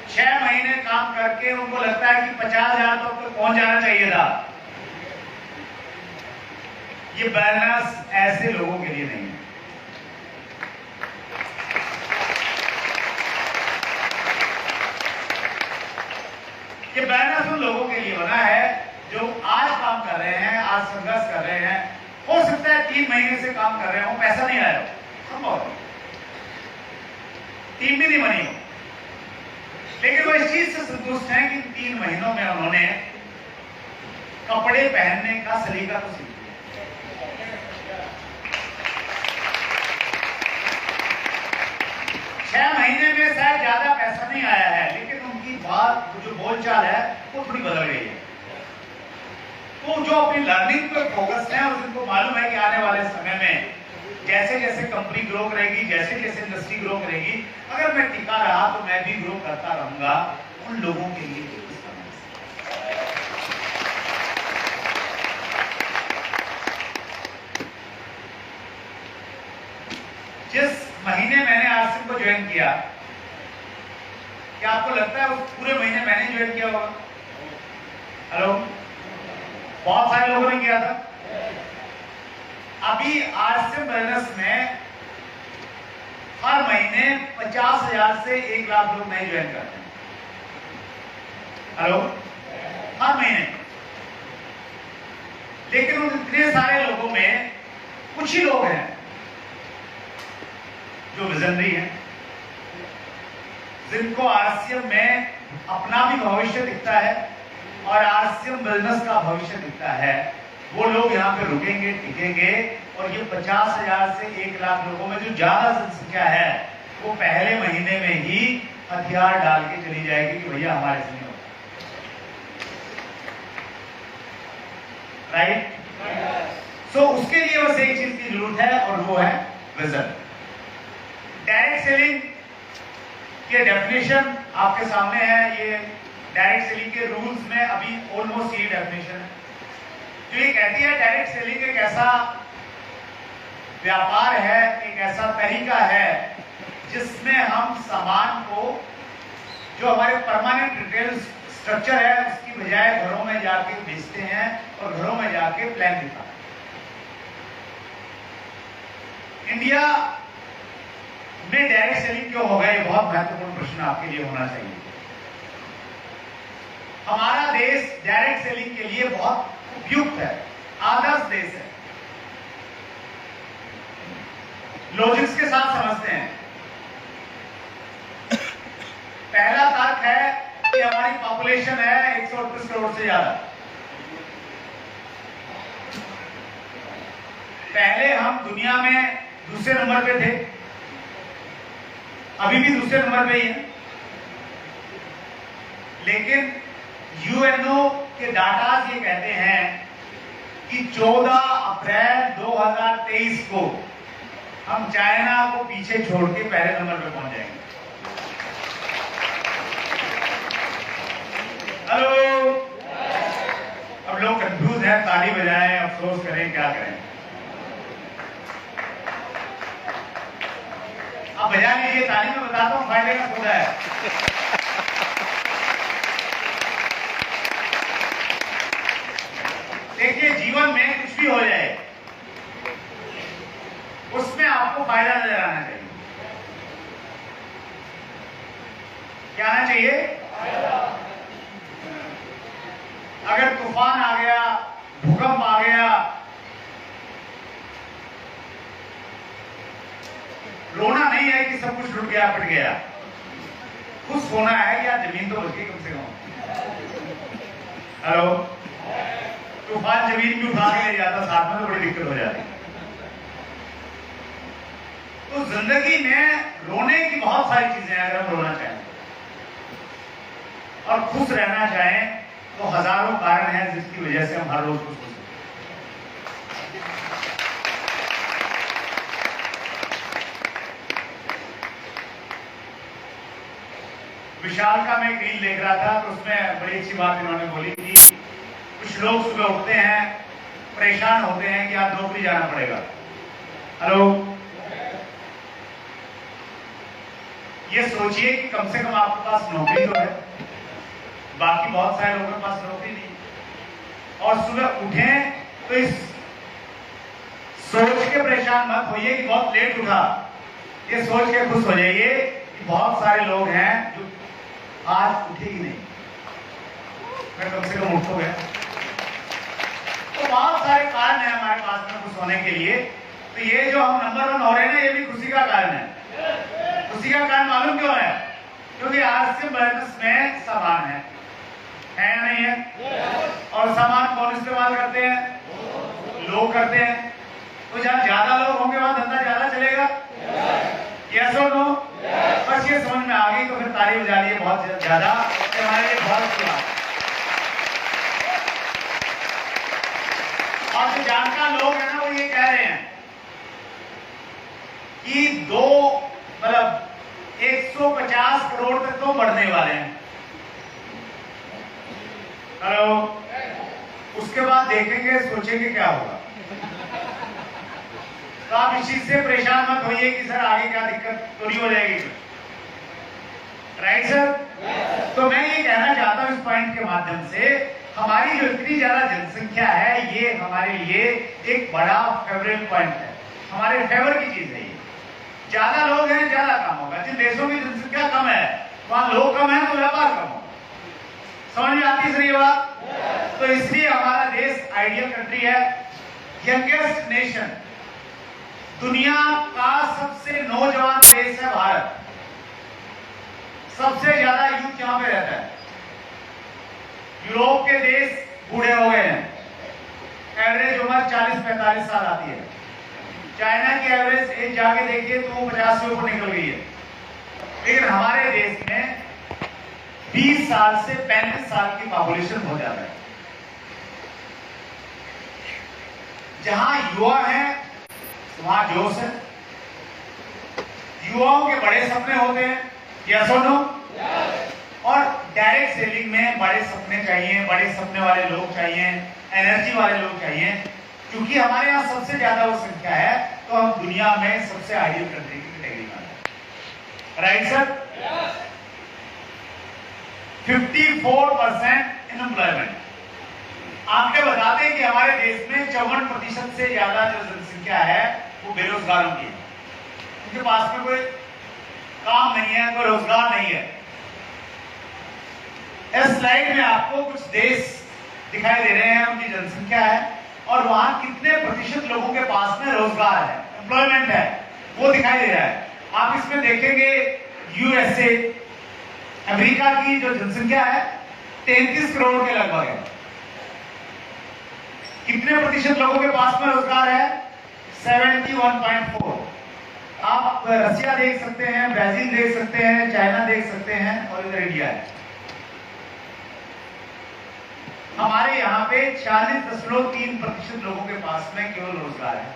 6 महीने काम करके उनको लगता है कि 50,000 तो पहुंच जाना चाहिए था। ये बिजनेस ऐसे लोगों के लिए नहीं है। ये बिजनेस उन लोगों के लिए बना है जो आज काम कर रहे हैं, आज संघर्ष कर रहे हैं। हो सकता है 3 महीने से काम कर रहे हो, पैसा नहीं आया, संभव, टीम भी नहीं बनी हो, लेकिन वो इस चीज से संतुष्ट हैं कि 3 महीनों में उन्होंने कपड़े पहनने का सलीका तो सीख लिया। 6 महीने में शायद ज्यादा पैसा नहीं आया है, लेकिन उनकी बात जो बोलचाल है वो थोड़ी बदल गई है। तो जो अपनी लर्निंग पर फोकस है और उनको मालूम है कि आने वाले समय में जैसे जैसे कंपनी ग्रो करेगी, जैसे जैसे इंडस्ट्री ग्रो करेगी, अगर मैं टिका रहा तो मैं भी ग्रो करता रहूंगा, उन लोगों के लिए जिस महीने मैंने आरसीएम को ज्वाइन किया, क्या आपको लगता है उस पूरे महीने मैंने ज्वाइन किया होगा? हेलो, बहुत सारे लोगों ने किया था। अभी आरसीएम बिजनेस में हर महीने 50,000 से 1 लाख लोग नए ज्वाइन करते हैं। हेलो, हर महीने। लेकिन उन इतने सारे लोगों में कुछ ही लोग हैं जो विजनरी हैं, जिनको आरसीएम में अपना भी भविष्य दिखता है और आरसीएम बिजनेस का भविष्य दिखता है। वो लोग यहाँ पे रुकेंगे, टिकेंगे, और ये 50,000 से 1 लाख लोगों में जो ज्यादा जनसंख्या है वो पहले महीने में ही हथियार डाल के चली जाएगी कि भैया हमारे से नहीं होता। राइट? सो उसके लिए बस एक चीज की जरूरत है और वो है विजन। डायरेक्ट सेलिंग के डेफिनेशन आपके सामने है। ये डायरेक्ट सेलिंग के रूल्स में अभी ऑलमोस्ट ये डेफिनेशन है जो ये कहती है डायरेक्ट सेलिंग एक ऐसा व्यापार है, एक ऐसा तरीका है जिसमें हम सामान को, जो हमारे परमानेंट रिटेल स्ट्रक्चर है, उसकी बजाय घरों में जाके बेचते हैं और घरों में जाके प्लान दिखाते हैं। इंडिया में डायरेक्ट सेलिंग क्यों हो गया, ये बहुत महत्वपूर्ण प्रश्न आपके लिए होना चाहिए। हमारा देश डायरेक्ट सेलिंग के लिए बहुत उपयुक्त है, आदर्श देश है। लॉजिक्स के साथ समझते हैं। पहला तर्क है कि हमारी पॉपुलेशन है 138 करोड़ से ज्यादा। पहले हम दुनिया में दूसरे नंबर पे थे, अभी भी दूसरे नंबर पे ही है, लेकिन यूएनओ के डाटा ये कहते हैं कि 14 अप्रैल 2023 को हम चाइना को पीछे छोड़ के पहले नंबर पे पहुंच जाएंगे। हेलो, अब लोग कंफ्यूज हैं, ताली बजाएं, अफसोस करें, क्या करें? अब बजा लीजिए ताली, में बताता हूं फायदे का खुदा है। देखिए, जीवन में कुछ भी हो जाए उसमें आपको फायदा नजर आना चाहिए। क्या आना चाहिए? अगर तूफान आ गया, भूकंप आ गया, रोना नहीं है कि सब कुछ टूट गया, पिट गया। खुश होना है कि आज जमीन तो बच गई कम से कम। हेलो, तूफान जमीन भी उठा के ले जाता साथ में तो बड़ी दिक्कत हो जाती। तो जिंदगी में रोने की बहुत सारी चीजें हैं। अगर हम रोना चाहें और खुश रहना चाहें तो हजारों कारण हैं जिसकी वजह से हम हर रोज खुश होते हैं। विशाल का मैं एक रील देख रहा था, तो उसमें बड़ी अच्छी बात इन्होंने बोली कि कुछ लोग सुबह उठते हैं, परेशान होते हैं कि आज नौकरी जाना पड़ेगा। हेलो, ये सोचिए कि कम से कम आपके पास नौकरी तो है, बाकी बहुत सारे लोगों के पास नौकरी नहीं। और सुबह उठें तो इस सोच के परेशान मत होइए कि बहुत लेट उठा, ये सोच के खुश हो जाइए कि बहुत सारे लोग हैं जो आज उठे ही नहीं, मैं कम से कम उठ तो गया। तो बहुत सारे कारण हैं हमारे पास में खुश होने के लिए। तो ये जो हम नंबर 1 हो रहे हैं ना, ये भी खुशी का कारण है। खुशी का कारण मालूम क्यों है? क्योंकि आज से बिजनेस में सामान है या नहीं है? और सामान कौन इस्तेमाल करते हैं? लोग करते हैं। तो जहां ज्यादा लोग होंगे वहां धंधा ज्यादा चलेगा। यस और नो? बस ये समझ में आ गई तो फिर ताली बजा ली बहुत ज्यादा, हमारे लिए बहुत अच्छी बात। और जो जानकार लोग हैं ना, वो ये कह रहे हैं कि 150 करोड़ तक तो बढ़ने वाले हैं। हेलो, उसके बाद देखेंगे, सोचेंगे क्या होगा। तो आप इस चीज से परेशान मत होइए कि सर आगे क्या दिक्कत तो नहीं हो जाएगी, राइट सर? तो मैं ये कहना चाहता हूं इस पॉइंट के माध्यम से, हमारी जो इतनी ज्यादा जनसंख्या है, ये हमारे लिए एक बड़ा फेवरेबल पॉइंट है, हमारे फेवर की चीज है। ये ज्यादा लोग हैं, ज्यादा काम होगा। जिन देशों की जनसंख्या कम है वहां लोग कम है तो व्यापार कम होगा। समझ में आती है सर ये बात? तो इसलिए हमारा देश आइडियल कंट्री है, यंगेस्ट नेशन, दुनिया का सबसे नौजवान देश है भारत। सबसे ज्यादा यूथ यहां पे रहता है। यूरोप के देश बूढ़े हो गए हैं, एवरेज उम्र 40-45 साल आती है। चाइना की एवरेज एज जाके देखिए तो 50 से ऊपर निकल गई है। लेकिन हमारे देश में 20 साल से 35 साल की पॉपुलेशन बहुत ज्यादा है। जहां युवा है वहां जोश है। युवाओं के बड़े सपने होते हैं, यस और नो? और डायरेक्ट सेलिंग में बड़े सपने चाहिए, बड़े सपने वाले लोग चाहिए, एनर्जी वाले लोग चाहिए। क्योंकि हमारे यहाँ सबसे ज्यादा वो संख्या है, तो हम दुनिया में सबसे आइडियल कंट्री की कैटेगरी में हैं, राइट सर? 54% अनएम्प्लॉयमेंट। आंकड़े बताते हैं कि हमारे देश में 54% से ज्यादा जो जनसंख्या है वो बेरोजगारों की है। उनके पास में कोई काम नहीं है, कोई रोजगार नहीं है। इस स्लाइड में आपको कुछ देश दिखाई दे रहे हैं, उनकी जनसंख्या है और वहां कितने प्रतिशत लोगों के पास में रोजगार है, एम्प्लॉयमेंट है, वो दिखाई दे रहा है। आप इसमें देखेंगे यूएसए, अमेरिका की जो जनसंख्या है 33 करोड़ के लगभग है। कितने प्रतिशत लोगों के पास में रोजगार है? 71.4। आप रसिया देख सकते हैं, ब्राजील देख सकते हैं, चाइना देख सकते हैं और इधर इंडिया है। हमारे यहाँ पे 46.3% लोगों के पास में केवल रोजगार है,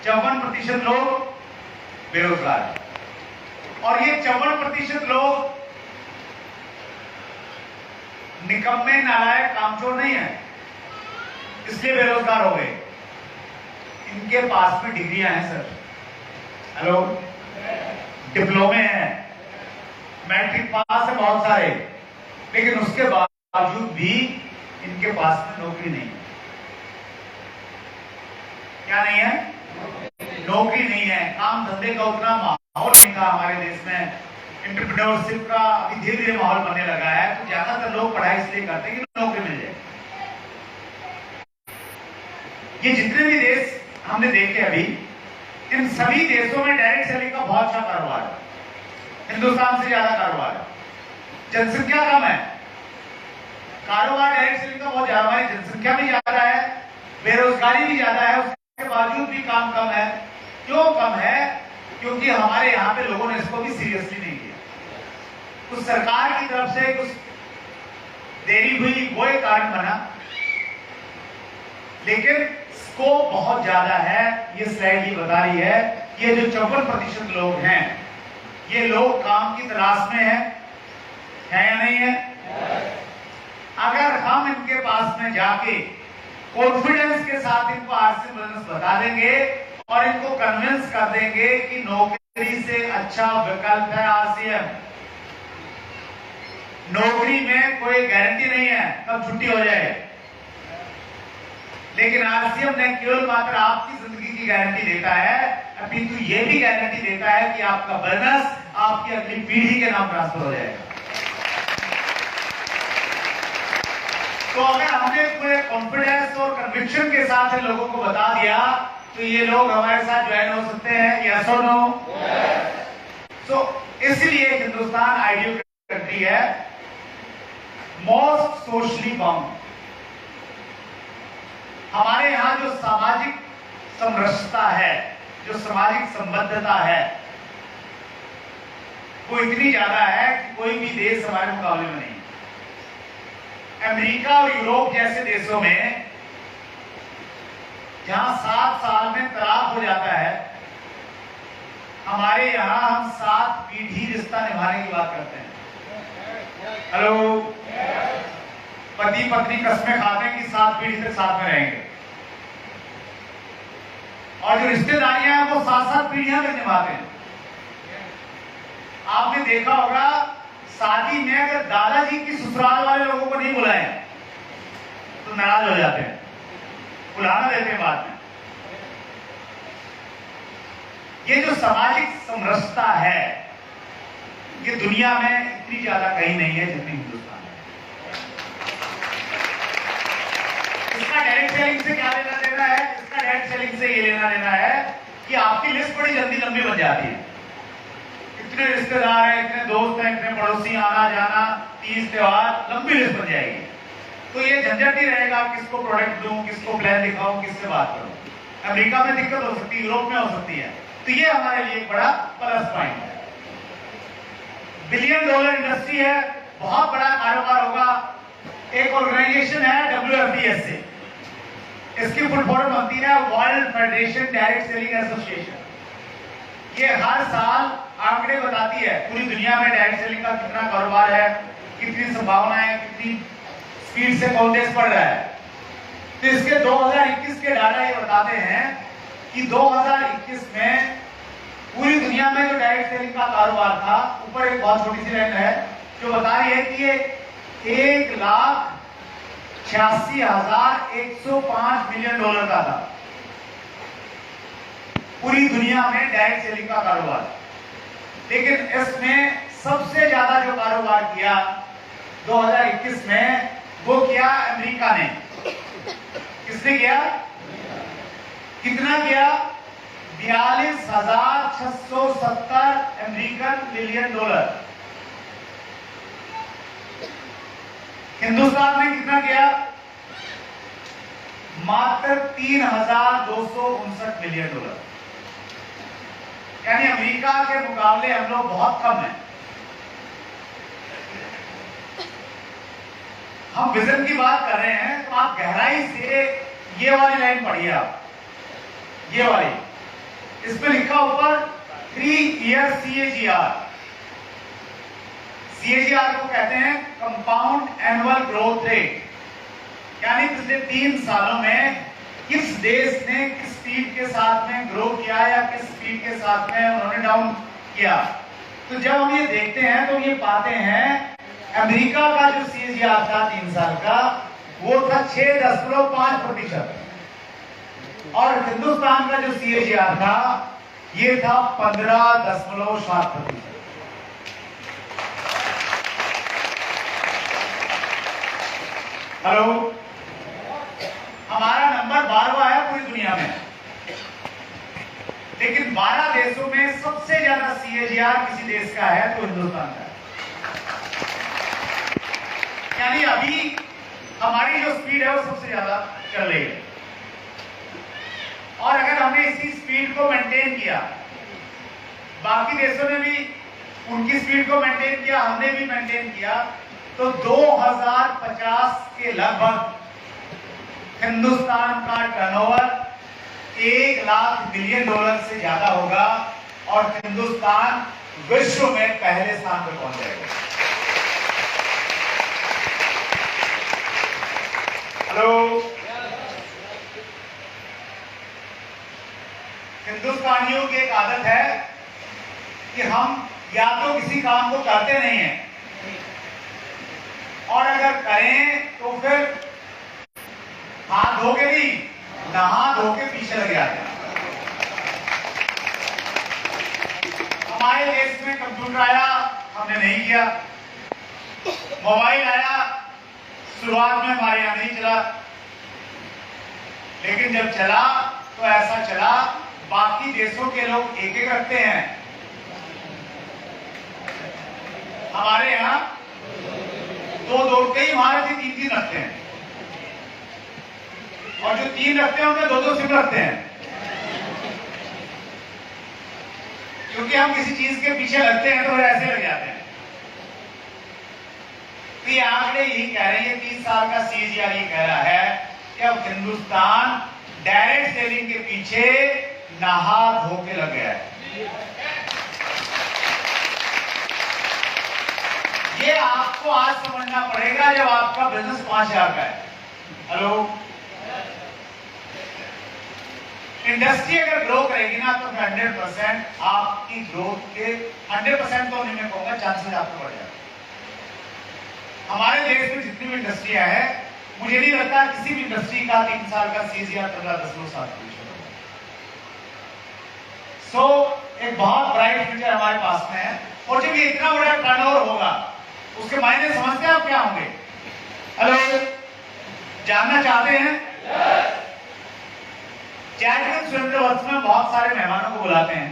54% लोग बेरोजगार है। और ये 54% लोग निकम्मे नालायक कामचोर नहीं है इसलिए बेरोजगार हो गए। इनके पास में डिग्रियां हैं सर, हेलो, डिप्लोमे हैं, मैट्रिक पास है बहुत सारे, लेकिन उसके बावजूद भी इनके पास में नौकरी नहीं है। क्या नहीं है? नौकरी नहीं है। काम धंधे का उतना माहौल नहीं था हमारे देश में, एंटरप्रेन्योरशिप का अभी धीरे धीरे माहौल बनने लगा है, तो ज्यादातर लोग पढ़ाई इसलिए करते हैं कि नौकरी मिल जाए। ये जितने भी देश हमने देखे अभी, इन सभी देशों में डायरेक्ट सेलिंग का बहुत अच्छा कारोबार है, हिंदुस्तान से ज्यादा कारोबार है। जनसंख्या कम है, कारोबार डायरेक्ट सेलिंग का बहुत ज्यादा, हमारी जनसंख्या भी ज्यादा है, बेरोजगारी भी ज्यादा है, उसके बावजूद भी काम कम है। क्यों कम है? क्योंकि हमारे यहाँ पे लोगों ने इसको भी सीरियसली नहीं लिया। कुछ सरकार की तरफ से कुछ देरी हुई, वो एक कारण बना, लेकिन स्कोप बहुत ज्यादा है। ये स्लाइड ही बता रही है, ये जो 54% लोग हैं, ये लोग काम की तलाश में है या नहीं है? अगर हम इनके पास में जाके कॉन्फिडेंस के साथ इनको आरसी बिजनेस बता देंगे और इनको कन्विंस कर देंगे कि नौकरी से अच्छा विकल्प है आरसीएम। नौकरी में कोई गारंटी नहीं है कब छुट्टी हो जाए, लेकिन आरसीएम ने केवल मात्र आपकी जिंदगी की गारंटी देता है, अपितु ये भी गारंटी देता है कि आपका बोनस आपकी अगली पीढ़ी के नाम ट्रांसफर हो जाएगा। तो अगर हमने पूरे कॉन्फिडेंस और कन्विक्शन के साथ इन लोगों को बता दिया तो ये लोग हमारे साथ ज्वाइन हो सकते हैं, यस और नो? सो इसलिए हिंदुस्तान आइडियल कंट्री है, मोस्ट सोशली बाउंड। हमारे यहां जो सामाजिक समरसता है, जो सामाजिक संबद्धता है, वो इतनी ज्यादा है कि कोई भी देश हमारे मुकाबले में नहीं। अमेरिका और यूरोप जैसे देशों में जहां 7 साल में तलाक हो जाता है, हमारे यहां हम 7 पीढ़ी रिश्ता निभाने की बात करते हैं। हेलो, पति पत्नी कसमें खाते हैं कि 7 पीढ़ी तक साथ में रहेंगे, और जो रिश्तेदारियां हैं वो 7-7 पीढ़ियां तक निभाते हैं। आपने देखा होगा शादी में अगर दादाजी की ससुराल वाले लोगों को नहीं बुलाए तो नाराज हो जाते हैं, बुलाना देते हैं बाद में। ये जो सामाजिक समरसता है, ये दुनिया में इतनी ज्यादा कहीं नहीं है जितनी हिंदुस्तान में। इसका डायरेक्ट सेलिंग से क्या लेना देना है? इसका डायरेक्ट सेलिंग से ये लेना देना है कि आपकी लिस्ट बड़ी जल्दी लंबी बन जाती है। इतने रिश्तेदार हैं, इतने दोस्त हैं, इतने पड़ोसी, आना जाना, तीज त्योहार, लंबी लिस्ट बन जाएगी। तो ये झंझट ही रहेगा, किसको प्रोडक्ट दूं, किसको प्लान दिखाऊं, किससे बात करूं। अमेरिका में दिक्कत हो सकती है, यूरोप में हो सकती है, तो ये हमारे लिए एक बड़ा प्लस पॉइंट है। $1 बिलियन इंडस्ट्री है, बहुत बड़ा कारोबार होगा। एक ऑर्गेनाइजेशन है WFDS से, इसकी फुल फॉर्म बनती है world federation direct selling association. ये हर साल आंकड़े बताती है पूरी दुनिया में डायरेक्ट सेलिंग का कितना कारोबार है, कितनी संभावना है, कितनी स्पीड से कौन देश बढ़ रहा है। तो इसके 2021 के डाटा ये बताते हैं कि 2021 में पूरी दुनिया में जो डायरेक्ट सेलिंग का कारोबार था, ऊपर एक बहुत छोटी सी लाइन है जो बता रही है कि ये $1,86,105 मिलियन का था पूरी दुनिया में डायरेक्ट सेलिंग का कारोबार। लेकिन इसमें सबसे ज्यादा जो कारोबार किया 2021 में, वो किया अमेरिका ने। किसने किया? कितना किया? $42,670 अमेरिकन मिलियन। हिंदुस्तान ने कितना किया? मात्र $3,259 मिलियन। यानी अमेरिका के मुकाबले हम लोग बहुत कम हैं। हम विजन की बात कर रहे हैं तो आप गहराई से ये वाली लाइन पढ़िए, आप ये वाली, इसमें लिखा ऊपर 3 ईयर CAGR। CAGR को कहते हैं कंपाउंड एनुअल ग्रोथ रेट, यानी पिछले 3 सालों में किस देश ने किस स्पीड के साथ में ग्रो किया या किस स्पीड के साथ में उन्होंने डाउन किया। तो जब हम ये देखते हैं तो ये पाते हैं अमेरिका का जो CAGR था 3 साल का, वो था 6.5%, और हिंदुस्तान का जो CAGR था ये था 15.7%। हेलो, हमारा नंबर 12वां है पूरी दुनिया में, लेकिन 12 देशों में सबसे ज्यादा CAGR किसी देश का है तो हिंदुस्तान का है। यानी अभी हमारी जो स्पीड है वो सबसे ज्यादा चल रही है, और अगर हमने इसी स्पीड को मेंटेन किया, बाकी देशों ने भी उनकी स्पीड को मेंटेन किया, हमने भी मेंटेन किया, तो 2050 के लगभग हिंदुस्तान का टर्नओवर $1 लाख बिलियन से ज्यादा होगा और हिंदुस्तान विश्व में पहले स्थान पर पहुंच जाएगा। हेलो, हिंदुस्तानियों की एक आदत है कि हम या तो किसी काम को करते नहीं हैं, और अगर करें तो फिर हाथ धो के नहीं, नहा धो के पीछे लग जाते हैं। हमारे देश में कंप्यूटर आया, हमने नहीं किया। मोबाइल आया, शुरुआत में हमारे यहां नहीं चला, लेकिन जब चला तो ऐसा चला, बाकी देशों के लोग एक एक रखते हैं, हमारे यहां दो कई महारथी 3 रखते हैं, और जो 3 रखते हैं उनमें 2 सिम रखते हैं, क्योंकि हम किसी चीज के पीछे लगते हैं तो ऐसे लग जाते हैं। तो ये आंकड़े यही कह रहे हैं, 30 साल का CAGR ये कह रहा है कि अब हिंदुस्तान डायरेक्ट सेलिंग के पीछे नहा धो के लग गया है। ये आपको आज समझना पड़ेगा जब आपका बिजनेस 5,000 का है। हेलो, इंडस्ट्री अगर ग्रो करेगी ना तो 100% आपकी ग्रोथ के 100% तो नहीं मैं कहूंगा, चांसेस आपको बढ़ जाएगा। हमारे देश में जितनी भी इंडस्ट्रियां हैं, मुझे नहीं लगता किसी भी इंडस्ट्री का 3 साल का CAGR 15.7%। सो एक बहुत ब्राइट फ्यूचर हमारे पास में है, और जब ये इतना बड़ा टर्नओवर होगा उसके मायने समझते हैं आप क्या होंगे? हेलो, जानना चाहते हैं? चैरिटेबल स्वतंत्रता वर्ष में बहुत सारे मेहमानों को बुलाते हैं।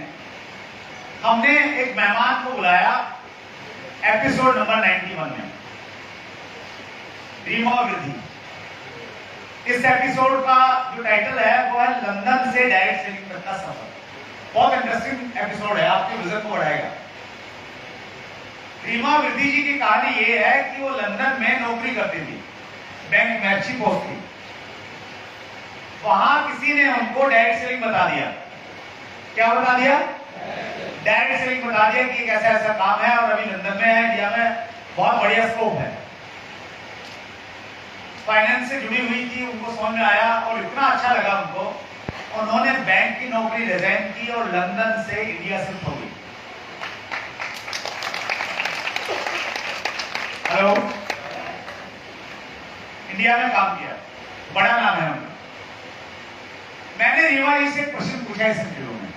हमने एक मेहमान को बुलाया एपिसोड नंबर 91 में, रीमा वृद्धि। इस एपिसोड का जो टाइटल है वो है लंदन से डायरेक्ट सेलिंग तक का सफर। बहुत इंटरेस्टिंग एपिसोड है, आपके विजन को बढ़ाएगा। रीमा वृद्धि जी की कहानी ये है कि वो लंदन में नौकरी करती थी, बैंक में अच्छी पोस्ट थी। वहां किसी ने उनको डायरेक्ट सेलिंग बता दिया। क्या बता दिया? डायरेक्ट सेलिंग बता दिया कि कैसा ऐसा काम है और अभी लंदन में है, इंडिया में बहुत बढ़िया स्कोप है। फाइनेंस से जुड़ी हुई थी, उनको समझ में आया और इतना अच्छा लगा उनको, उन्होंने बैंक की नौकरी रिजाइन की और लंदन से इंडिया शिफ्ट हो गई। हेलो, इंडिया में काम किया, बड़ा नाम है उनका। मैंने रीवा जी से क्वेश्चन पूछा इस इंटरव्यू में।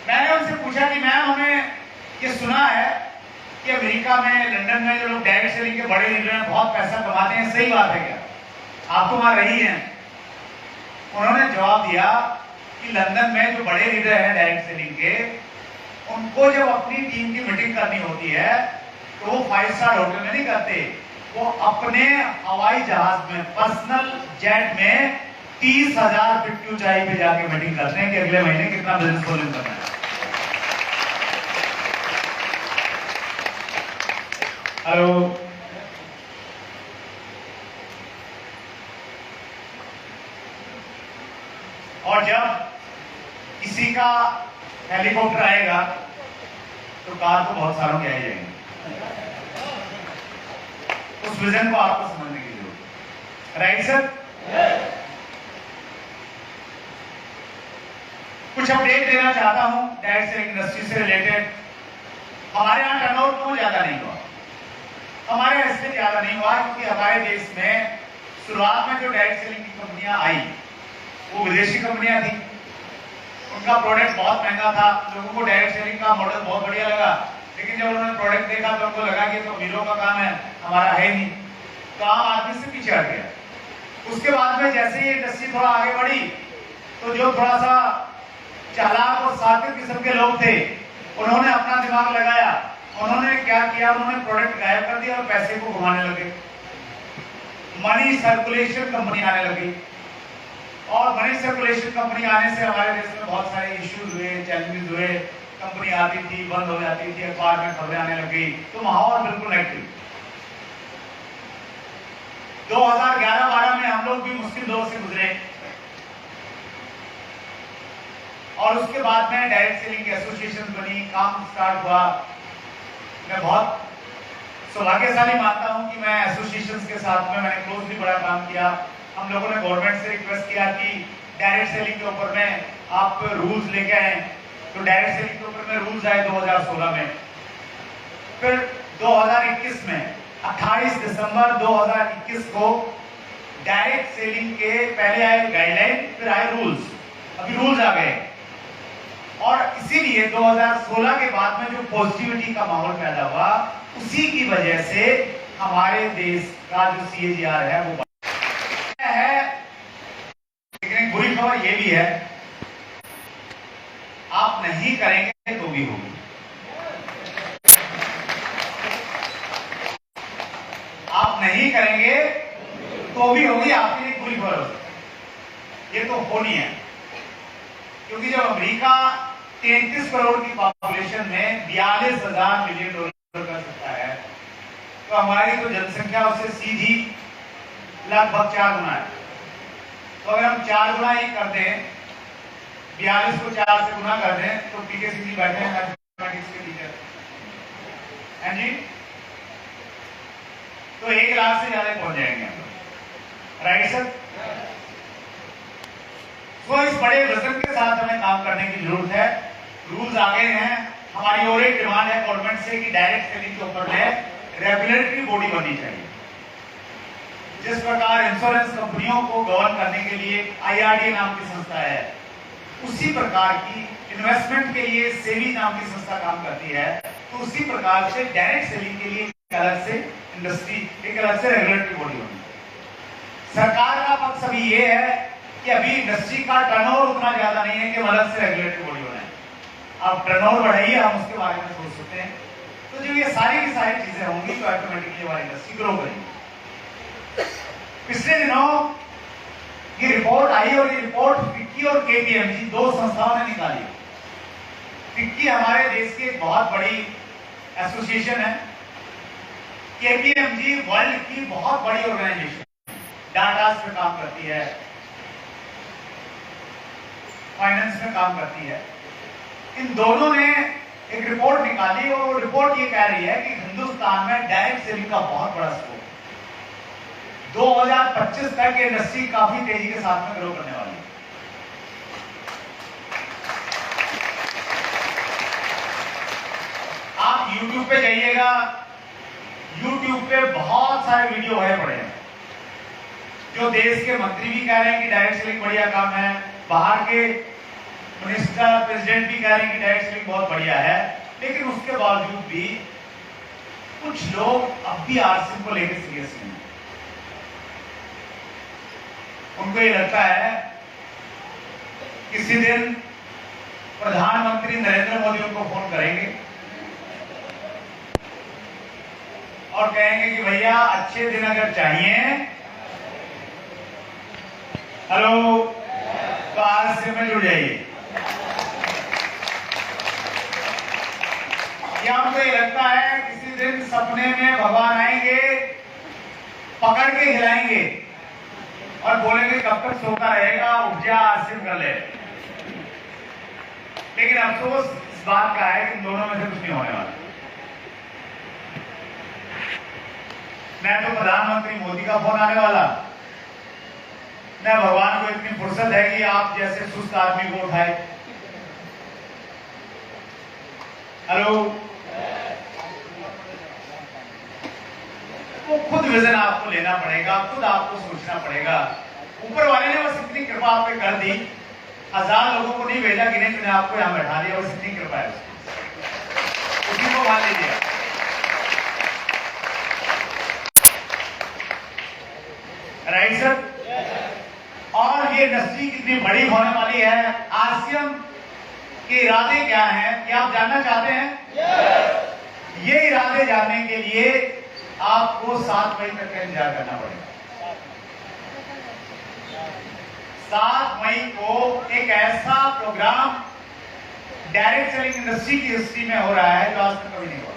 मैंने उनसे पूछा कि मैम, हमें ये सुना है कि अमेरिका में, लंदन में जो लोग डायरेक्ट सेलिंग के बड़े लीडर हैं बहुत पैसा कमाते हैं, सही बात है क्या? आप तो वहां रही हैं। उन्होंने जवाब दिया कि लंदन में जो बड़े लीडर हैं डायरेक्ट सेलिंग के, उनको जब अपनी टीम की मीटिंग करनी होती है तो वो 5 स्टार होटल में नहीं करते, वो अपने हवाई जहाज में, पर्सनल जेट में 30,000 फीट की ऊंचाई पे जाके मीटिंग करते हैं कि अगले महीने कितना बिजनेस वॉल्यूम करना है। हेलो, और जब किसी का हेलीकॉप्टर आएगा तो कार को बहुत सारों के आ जाएंगे। उस विजन को आपको समझने की जरूरत है। Right sir? कुछ अपडेट देना चाहता हूं डायरेक्ट सेलिंग इंडस्ट्री से रिलेटेड। हमारे यहां टर्नओवर क्यों ज्यादा नहीं हुआ? हमारे यहाँ इसलिए ज्यादा नहीं हुआ क्योंकि हमारे देश में शुरुआत में जो डायरेक्ट सेलिंग की कंपनियां आई वो विदेशी कंपनियां थी। उनका प्रोडक्ट बहुत महंगा था, लोगों को डायरेक्ट सेलिंग का मॉडल बहुत बढ़िया लगा, लेकिन जब उन्होंने प्रोडक्ट देखा तो उनको लगा कि तो अमीरों का काम है, हमारा है नहीं, तो आम आदमी से पीछे हट गया। उसके बाद में जैसे ही इंडस्ट्री थोड़ा आगे बढ़ी तो जो थोड़ा सा चालाक और सात्विक किस्म के लोग थे उन्होंने अपना दिमाग लगाया। उन्होंने क्या किया, उन्होंने प्रोडक्ट गायब कर दिया और पैसे को घुमाने लगे। मनी सर्कुलेशन कंपनी आने लगी, और मनी सर्कुलेशन कंपनी आने से हमारे देश में बहुत सारे इश्यूज हुए, चैलेंजेस हुए। कंपनी आती थी, बंद हो जाती थी, अखबार में खबरें आने लगी, तो माहौल बिल्कुल नेगेटिव। 2011-12 में हम लोग भी मुश्किल दौर से गुजरे, और उसके बाद में डायरेक्ट सेलिंग की एसोसिएशन बनी, काम स्टार्ट हुआ। मैं बहुत सौभाग्यशाली मानता हूं कि मैं एसोसिएशंस के साथ में मैंने क्लोजली बड़ा काम किया। हम लोगों ने गवर्नमेंट से रिक्वेस्ट किया कि डायरेक्ट सेलिंग के ऊपर में आप रूल्स लेके आए, तो डायरेक्ट सेलिंग के ऊपर में रूल्स आए 2016 में। फिर 2021 में 28 दिसंबर 2021 को डायरेक्ट सेलिंग के पहले आए गाइडलाइन, फिर आए रूल्स, अभी रूल्स आ गए। और इसीलिए 2016 के बाद में जो पॉजिटिविटी का माहौल पैदा हुआ, उसी की वजह से हमारे देश का जो CAGR है वो है। लेकिन बुरी खबर ये भी है, आप नहीं करेंगे तो भी होगी। आप नहीं करेंगे तो भी होगी, आपके लिए बुरी खबर होगी। ये तो होनी है, क्योंकि जब अमेरिका 33 करोड़ की पॉपुलेशन में 42,000 मिलियन डॉलर कर सकता है, तो हमारी तो जनसंख्या उससे सीधी लगभग 4 गुना है। तो अगर हम 4 गुना ही कर दें, 42 को 4 से गुना कर दें, तो पीके सिंह जी बैठे हैं मैथमेटिक्स के टीचर हैं जी, तो 1 लाख से ज्यादा पहुंच जाएंगे हम। Right sir? तो इस बड़े वजन के साथ हमें काम करने की जरूरत है। रूल्स आ गए हैं। हमारी और एक डिमांड है गवर्नमेंट से कि डायरेक्ट सेलिंग के ऊपर में रेगुलेटरी बॉडी बननी चाहिए। जिस प्रकार इंश्योरेंस कंपनियों को गवर्न करने के लिए IRDA नाम की संस्था है, उसी प्रकार की इन्वेस्टमेंट के लिए सेबी नाम की संस्था काम करती है, तो उसी प्रकार से डायरेक्ट सेलिंग के लिए एक अलग से इंडस्ट्री, एक अलग से रेगुलेटरी बॉडी होनी चाहिए। सरकार का पक्ष अभी ये है कि अभी इंडस्ट्री का टर्नओवर उतना ज्यादा नहीं है कि अलग से रेगुलेटरी बॉडी होना है। आप टर्नओवर बढ़ाइए, हम उसके बारे में सोच सकते हैं। तो जो ये सारी की सारी चीजें होंगी तो ऑटोमेटिकली हमारी इंडस्ट्री ग्रो करेगी। पिछले दिनों ये रिपोर्ट आई, और ये रिपोर्ट फिक्की और KPMG 2 संस्थाओं ने निकाली। फिक्की हमारे देश की एक बहुत बड़ी एसोसिएशन है, KPMG वर्ल्ड की बहुत बड़ी ऑर्गेनाइजेशन, डाटा पे काम करती है, फाइनेंस में काम करती है। इन दोनों ने एक रिपोर्ट निकाली, और वो रिपोर्ट ये कह रही है कि हिंदुस्तान में डायरेक्ट सेलिंग का बहुत बड़ा स्कोप, 2025 तक इंडस्ट्री काफी तेजी के साथ में ग्रो करने वाली है। आप YouTube पे जाइएगा, YouTube पे बहुत सारे वीडियो है पड़े हैं, जो देश के मंत्री भी कह रहे हैं कि डायरेक्ट सेलिंग बढ़िया काम है, बाहर के मिनिस्टर, प्रेसिडेंट भी कह रहे हैं कि डायरेक्ट सेलिंग बहुत बढ़िया है। लेकिन उसके बावजूद भी कुछ लोग अब भी RCM को लेकर सीरियस नहीं है। उनको ये लगता है किसी दिन प्रधानमंत्री नरेंद्र मोदी उनको फोन करेंगे और कहेंगे कि भैया अच्छे दिन अगर चाहिए, हेलो, तो RCM में जुड़ जाइए। या हमको ये लगता है किसी दिन सपने में भगवान आएंगे, पकड़ के हिलाएंगे और बोलेंगे कब तक सोता रहेगा, उठ जा, आसिम कर ले। लेकिन अफसोस इस बात का है कि इन दोनों में से कुछ नहीं होने वाला। मैं तो प्रधानमंत्री मोदी का फोन आने वाला, मैं भगवान को इतनी फुर्सत है कि आप जैसे सुस्त आदमी को उठाए। हेलो, वो खुद विजन आपको लेना पड़ेगा, खुद आपको सोचना पड़ेगा। ऊपर वाले ने बस इतनी कृपा आप पे कर दी, 1000 लोगों को नहीं भेजा, गिने चुने आपको यहां बैठा दिया, बस इतनी कृपा है उसी को मान लीजिए। Right sir? और ये इंडस्ट्री कितनी बड़ी होने वाली है, आसियम के इरादे क्या हैं, क्या आप जानना चाहते हैं? ये इरादे जानने के लिए आपको 7 मई तक का इंतजार करना पड़ेगा। 7 मई को एक ऐसा प्रोग्राम डायरेक्ट सेलिंग इंडस्ट्री की हिस्ट्री में हो रहा है जो आज तक कभी नहीं हुआ।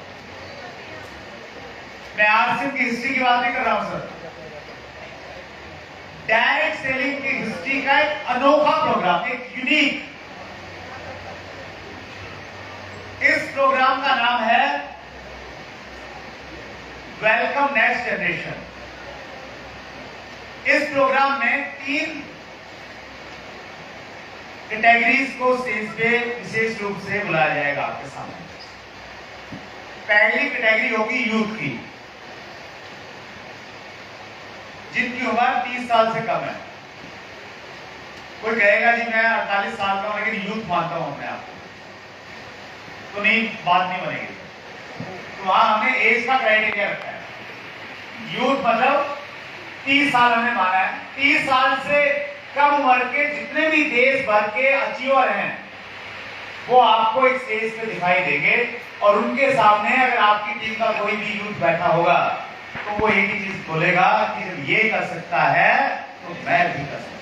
मैं आसियम की हिस्ट्री की बात नहीं कर रहा हूं सर, डायरेक्ट सेलिंग की हिस्ट्री का एक अनोखा प्रोग्राम, एक यूनिक। इस प्रोग्राम का नाम है वेलकम नेक्स्ट जनरेशन। इस प्रोग्राम में 3 कैटेगरीज को स्टेज पे विशेष रूप से बुलाया जाएगा आपके सामने। पहली कैटेगरी होगी यूथ की, जिनकी उम्र 30 साल से कम है। कोई कहेगा जी मैं 48 साल का हूं लेकिन यूथ मानता हूं अपने आप को, तो नहीं, बात नहीं बनेगी। तो वहां हमने एज का क्राइटेरिया रखा है। यूथ मतलब 30 साल हमने माना है। 30 साल से कम उम्र के जितने भी देश भर के अचीवर हैं वो आपको एक स्टेज पे दिखाई देंगे, और उनके सामने अगर आपकी टीम का कोई भी यूथ बैठा होगा तो वो एक ही चीज बोलेगा कि जब ये कर सकता है तो मैं भी कर सकता हूं।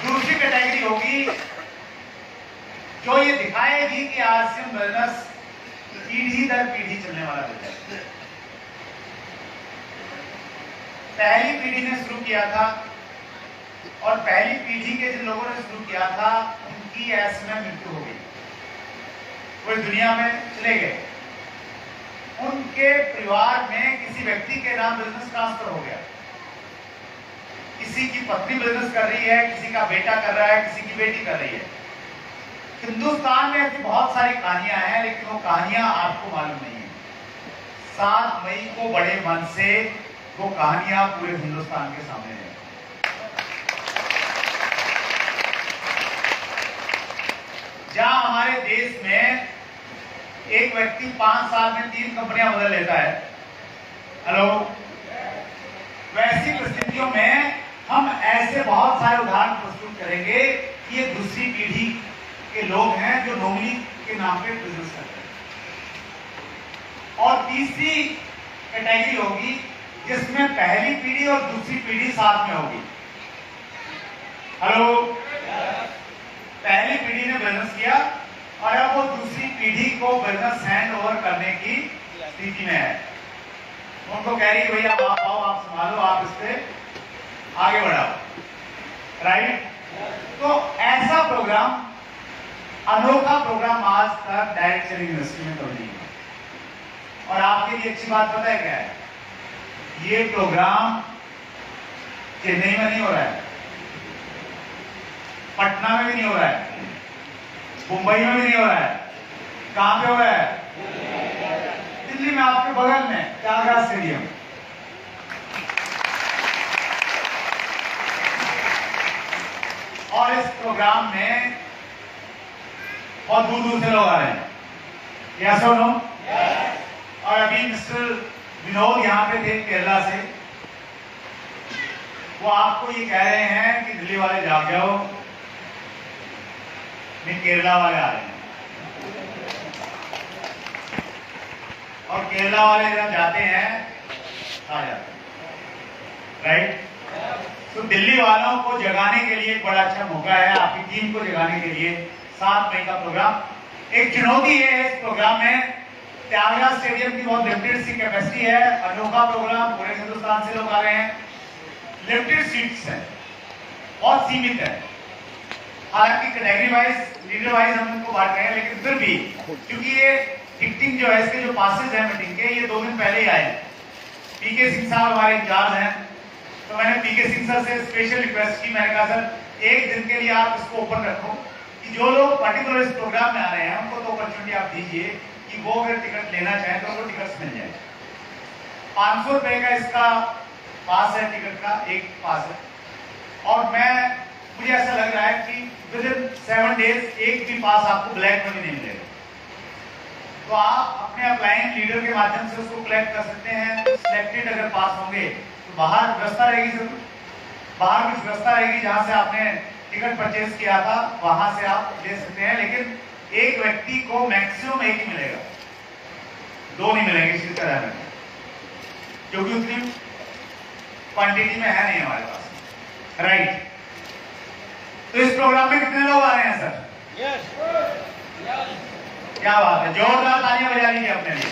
दूसरी कैटेगरी होगी जो ये दिखाएगी कि आसियम बिजनेस पीढ़ी दर पीढ़ी चलने वाला बिजनेस है। पहली पीढ़ी ने शुरू किया था, और पहली पीढ़ी के जिन लोगों ने शुरू किया था उनकी ऐसे में मृत्यु हो गई, वो दुनिया में चले गए। उनके परिवार में किसी व्यक्ति के नाम बिजनेस ट्रांसफर हो गया। किसी की पत्नी बिजनेस कर रही है, किसी का बेटा कर रहा है, किसी की बेटी कर रही है। हिंदुस्तान में ऐसी बहुत सारी कहानियां हैं, लेकिन वो कहानियां आपको मालूम नहीं है। 7 मई को बड़े मन से वो कहानियां पूरे हिंदुस्तान के सामने है। जहां हमारे देश में एक व्यक्ति 5 साल में 3 कंपनियां बदल लेता है, हेलो, वैसी परिस्थितियों में हम ऐसे बहुत सारे उदाहरण प्रस्तुत करेंगे कि ये दूसरी पीढ़ी के लोग हैं जो नौकरी के नाम पे बिजनेस करते हैं। और तीसरी कैटेगरी होगी जिसमें पहली पीढ़ी और दूसरी पीढ़ी साथ में होगी। हेलो, पहली पीढ़ी ने बिजनेस किया और अब वो दूसरी पीढ़ी को बिजनेस हैंड ओवर करने की स्थिति में है। उनको कह रही है भैया आप आओ, आप संभालो, आप इससे आगे बढ़ाओ। राइट? तो ऐसा प्रोग्राम, अनोखा प्रोग्राम आज तक डायरेक्ट सेलिंग इंडस्ट्री में तो नहीं है। और आपके लिए अच्छी बात पता है क्या है? ये प्रोग्राम चेन्नई में नहीं हो रहा है, पटना में भी नहीं हो रहा है, मुंबई में भी नहीं हो रहा है। कहां पे हो रहा है? दिल्ली में, आपके बगल में त्यागराज स्टेडियम। और इस प्रोग्राम में बहुत दूर दूर से लोग आ रहे हैं। यस और नो? और अभी मिस्टर विनोद यहाँ पे थे केरला से, वो आपको ये कह रहे हैं कि दिल्ली वाले जाग जाओ, नहीं केरला वाले आ रहे हैं। और केरला वाले जब जाते हैं आ जाते हैं। राइट? तो दिल्ली वालों को जगाने के लिए एक बड़ा अच्छा मौका है, आपकी टीम को जगाने के लिए 7 मई का प्रोग्राम एक चुनौती है इस प्रोग्राम में। त्यागराज स्टेडियम की बहुत लिमिटेड सी कैपेसिटी है, अनोखा प्रोग्राम, पूरे हिंदुस्तान से लोग आ रहे हैं, लिमिटेड सीट्स है, बहुत सीमित है। हालांकि कैटेगरी वाइज, लीडर वाइज हम उनको बांट रहे हैं, लेकिन फिर भी क्योंकि ये टिकटिंग जो है, इसके जो पासेज हैं मीटिंग के, ये 2 दिन पहले ही आए। पीके सिंह साहब हमारे इंचार्ज हैं, तो मैंने पीके सिंह सर से स्पेशल रिक्वेस्ट की। मैंने कहा सर 1 दिन के लिए आप इसको ओपन रखो कि जो लोग पर्टिकुलर इस प्रोग्राम में आ रहे हैं उनको तो अपॉर्चुनिटी आप दीजिए कि वो अगर टिकट लेना चाहें तो उनको टिकट्स मिल जाए। 500 रुपए का इसका पास है, टिकट का एक पास है। और मुझे ऐसा लग रहा है कि विद इन 7 डेज एक भी पास आपको ब्लैक में भी नहीं मिलेगा। तो आप अपने अपलाइन लीडर के माध्यम से उसको कलेक्ट कर सकते हैं। सिलेक्टेड अगर पास होंगे तो बाहर व्यवस्था रहेगी, सर बाहर कुछ व्यवस्था रहेगी जहां से आपने टिकट परचेज किया था, वहां से आप ले सकते हैं। लेकिन एक व्यक्ति को मैक्सिमम 1 ही मिलेगा, 2 नहीं मिलेंगे इसी तरह में, क्योंकि उतनी क्वांटिटी में है नहीं हमारे पास, राइट। तो इस प्रोग्राम में कितने लोग आ रहे हैं सर? क्या बात है, जोरदार तालियां बजा लीजिए अपने लिए।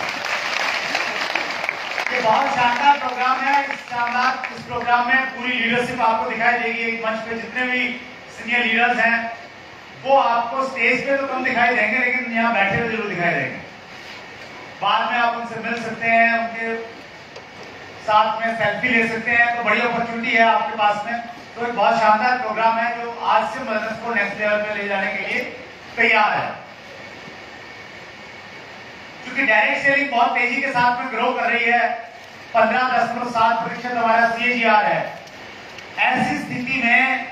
ये बहुत शानदार प्रोग्राम है। इस प्रोग्राम में पूरी लीडरशिप आपको दिखाई देगी। एक मंच पे जितने भी सीनियर लीडर्स हैं वो आपको स्टेज पे तो कम दिखाई देंगे, लेकिन यहाँ बैठे हुए जरूर दिखाई देंगे। बाद में आप उनसे मिल सकते हैं, उनके साथ में सेल्फी ले सकते हैं, तो बड़ी अपॉर्चुनिटी है आपके पास में। तो एक बहुत शानदार प्रोग्राम है जो आज से मदरस को नेक्स्ट लेवल पे ले जाने के लिए तैयार है। क्योंकि डायरेक्ट सेलिंग बहुत तेजी के साथ में ग्रो कर रही है, 15.7% हमारा CAGR है। ऐसी स्थिति में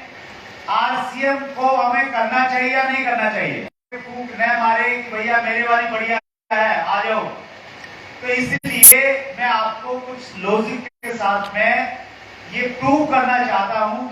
RCM को हमें करना चाहिए या नहीं करना चाहिए? फूंक न मारे कि भैया मेरे वाली बढ़िया है, आ जाओ। तो इसलिए मैं आपको कुछ लॉजिक के साथ में ये प्रूव करना चाहता हूं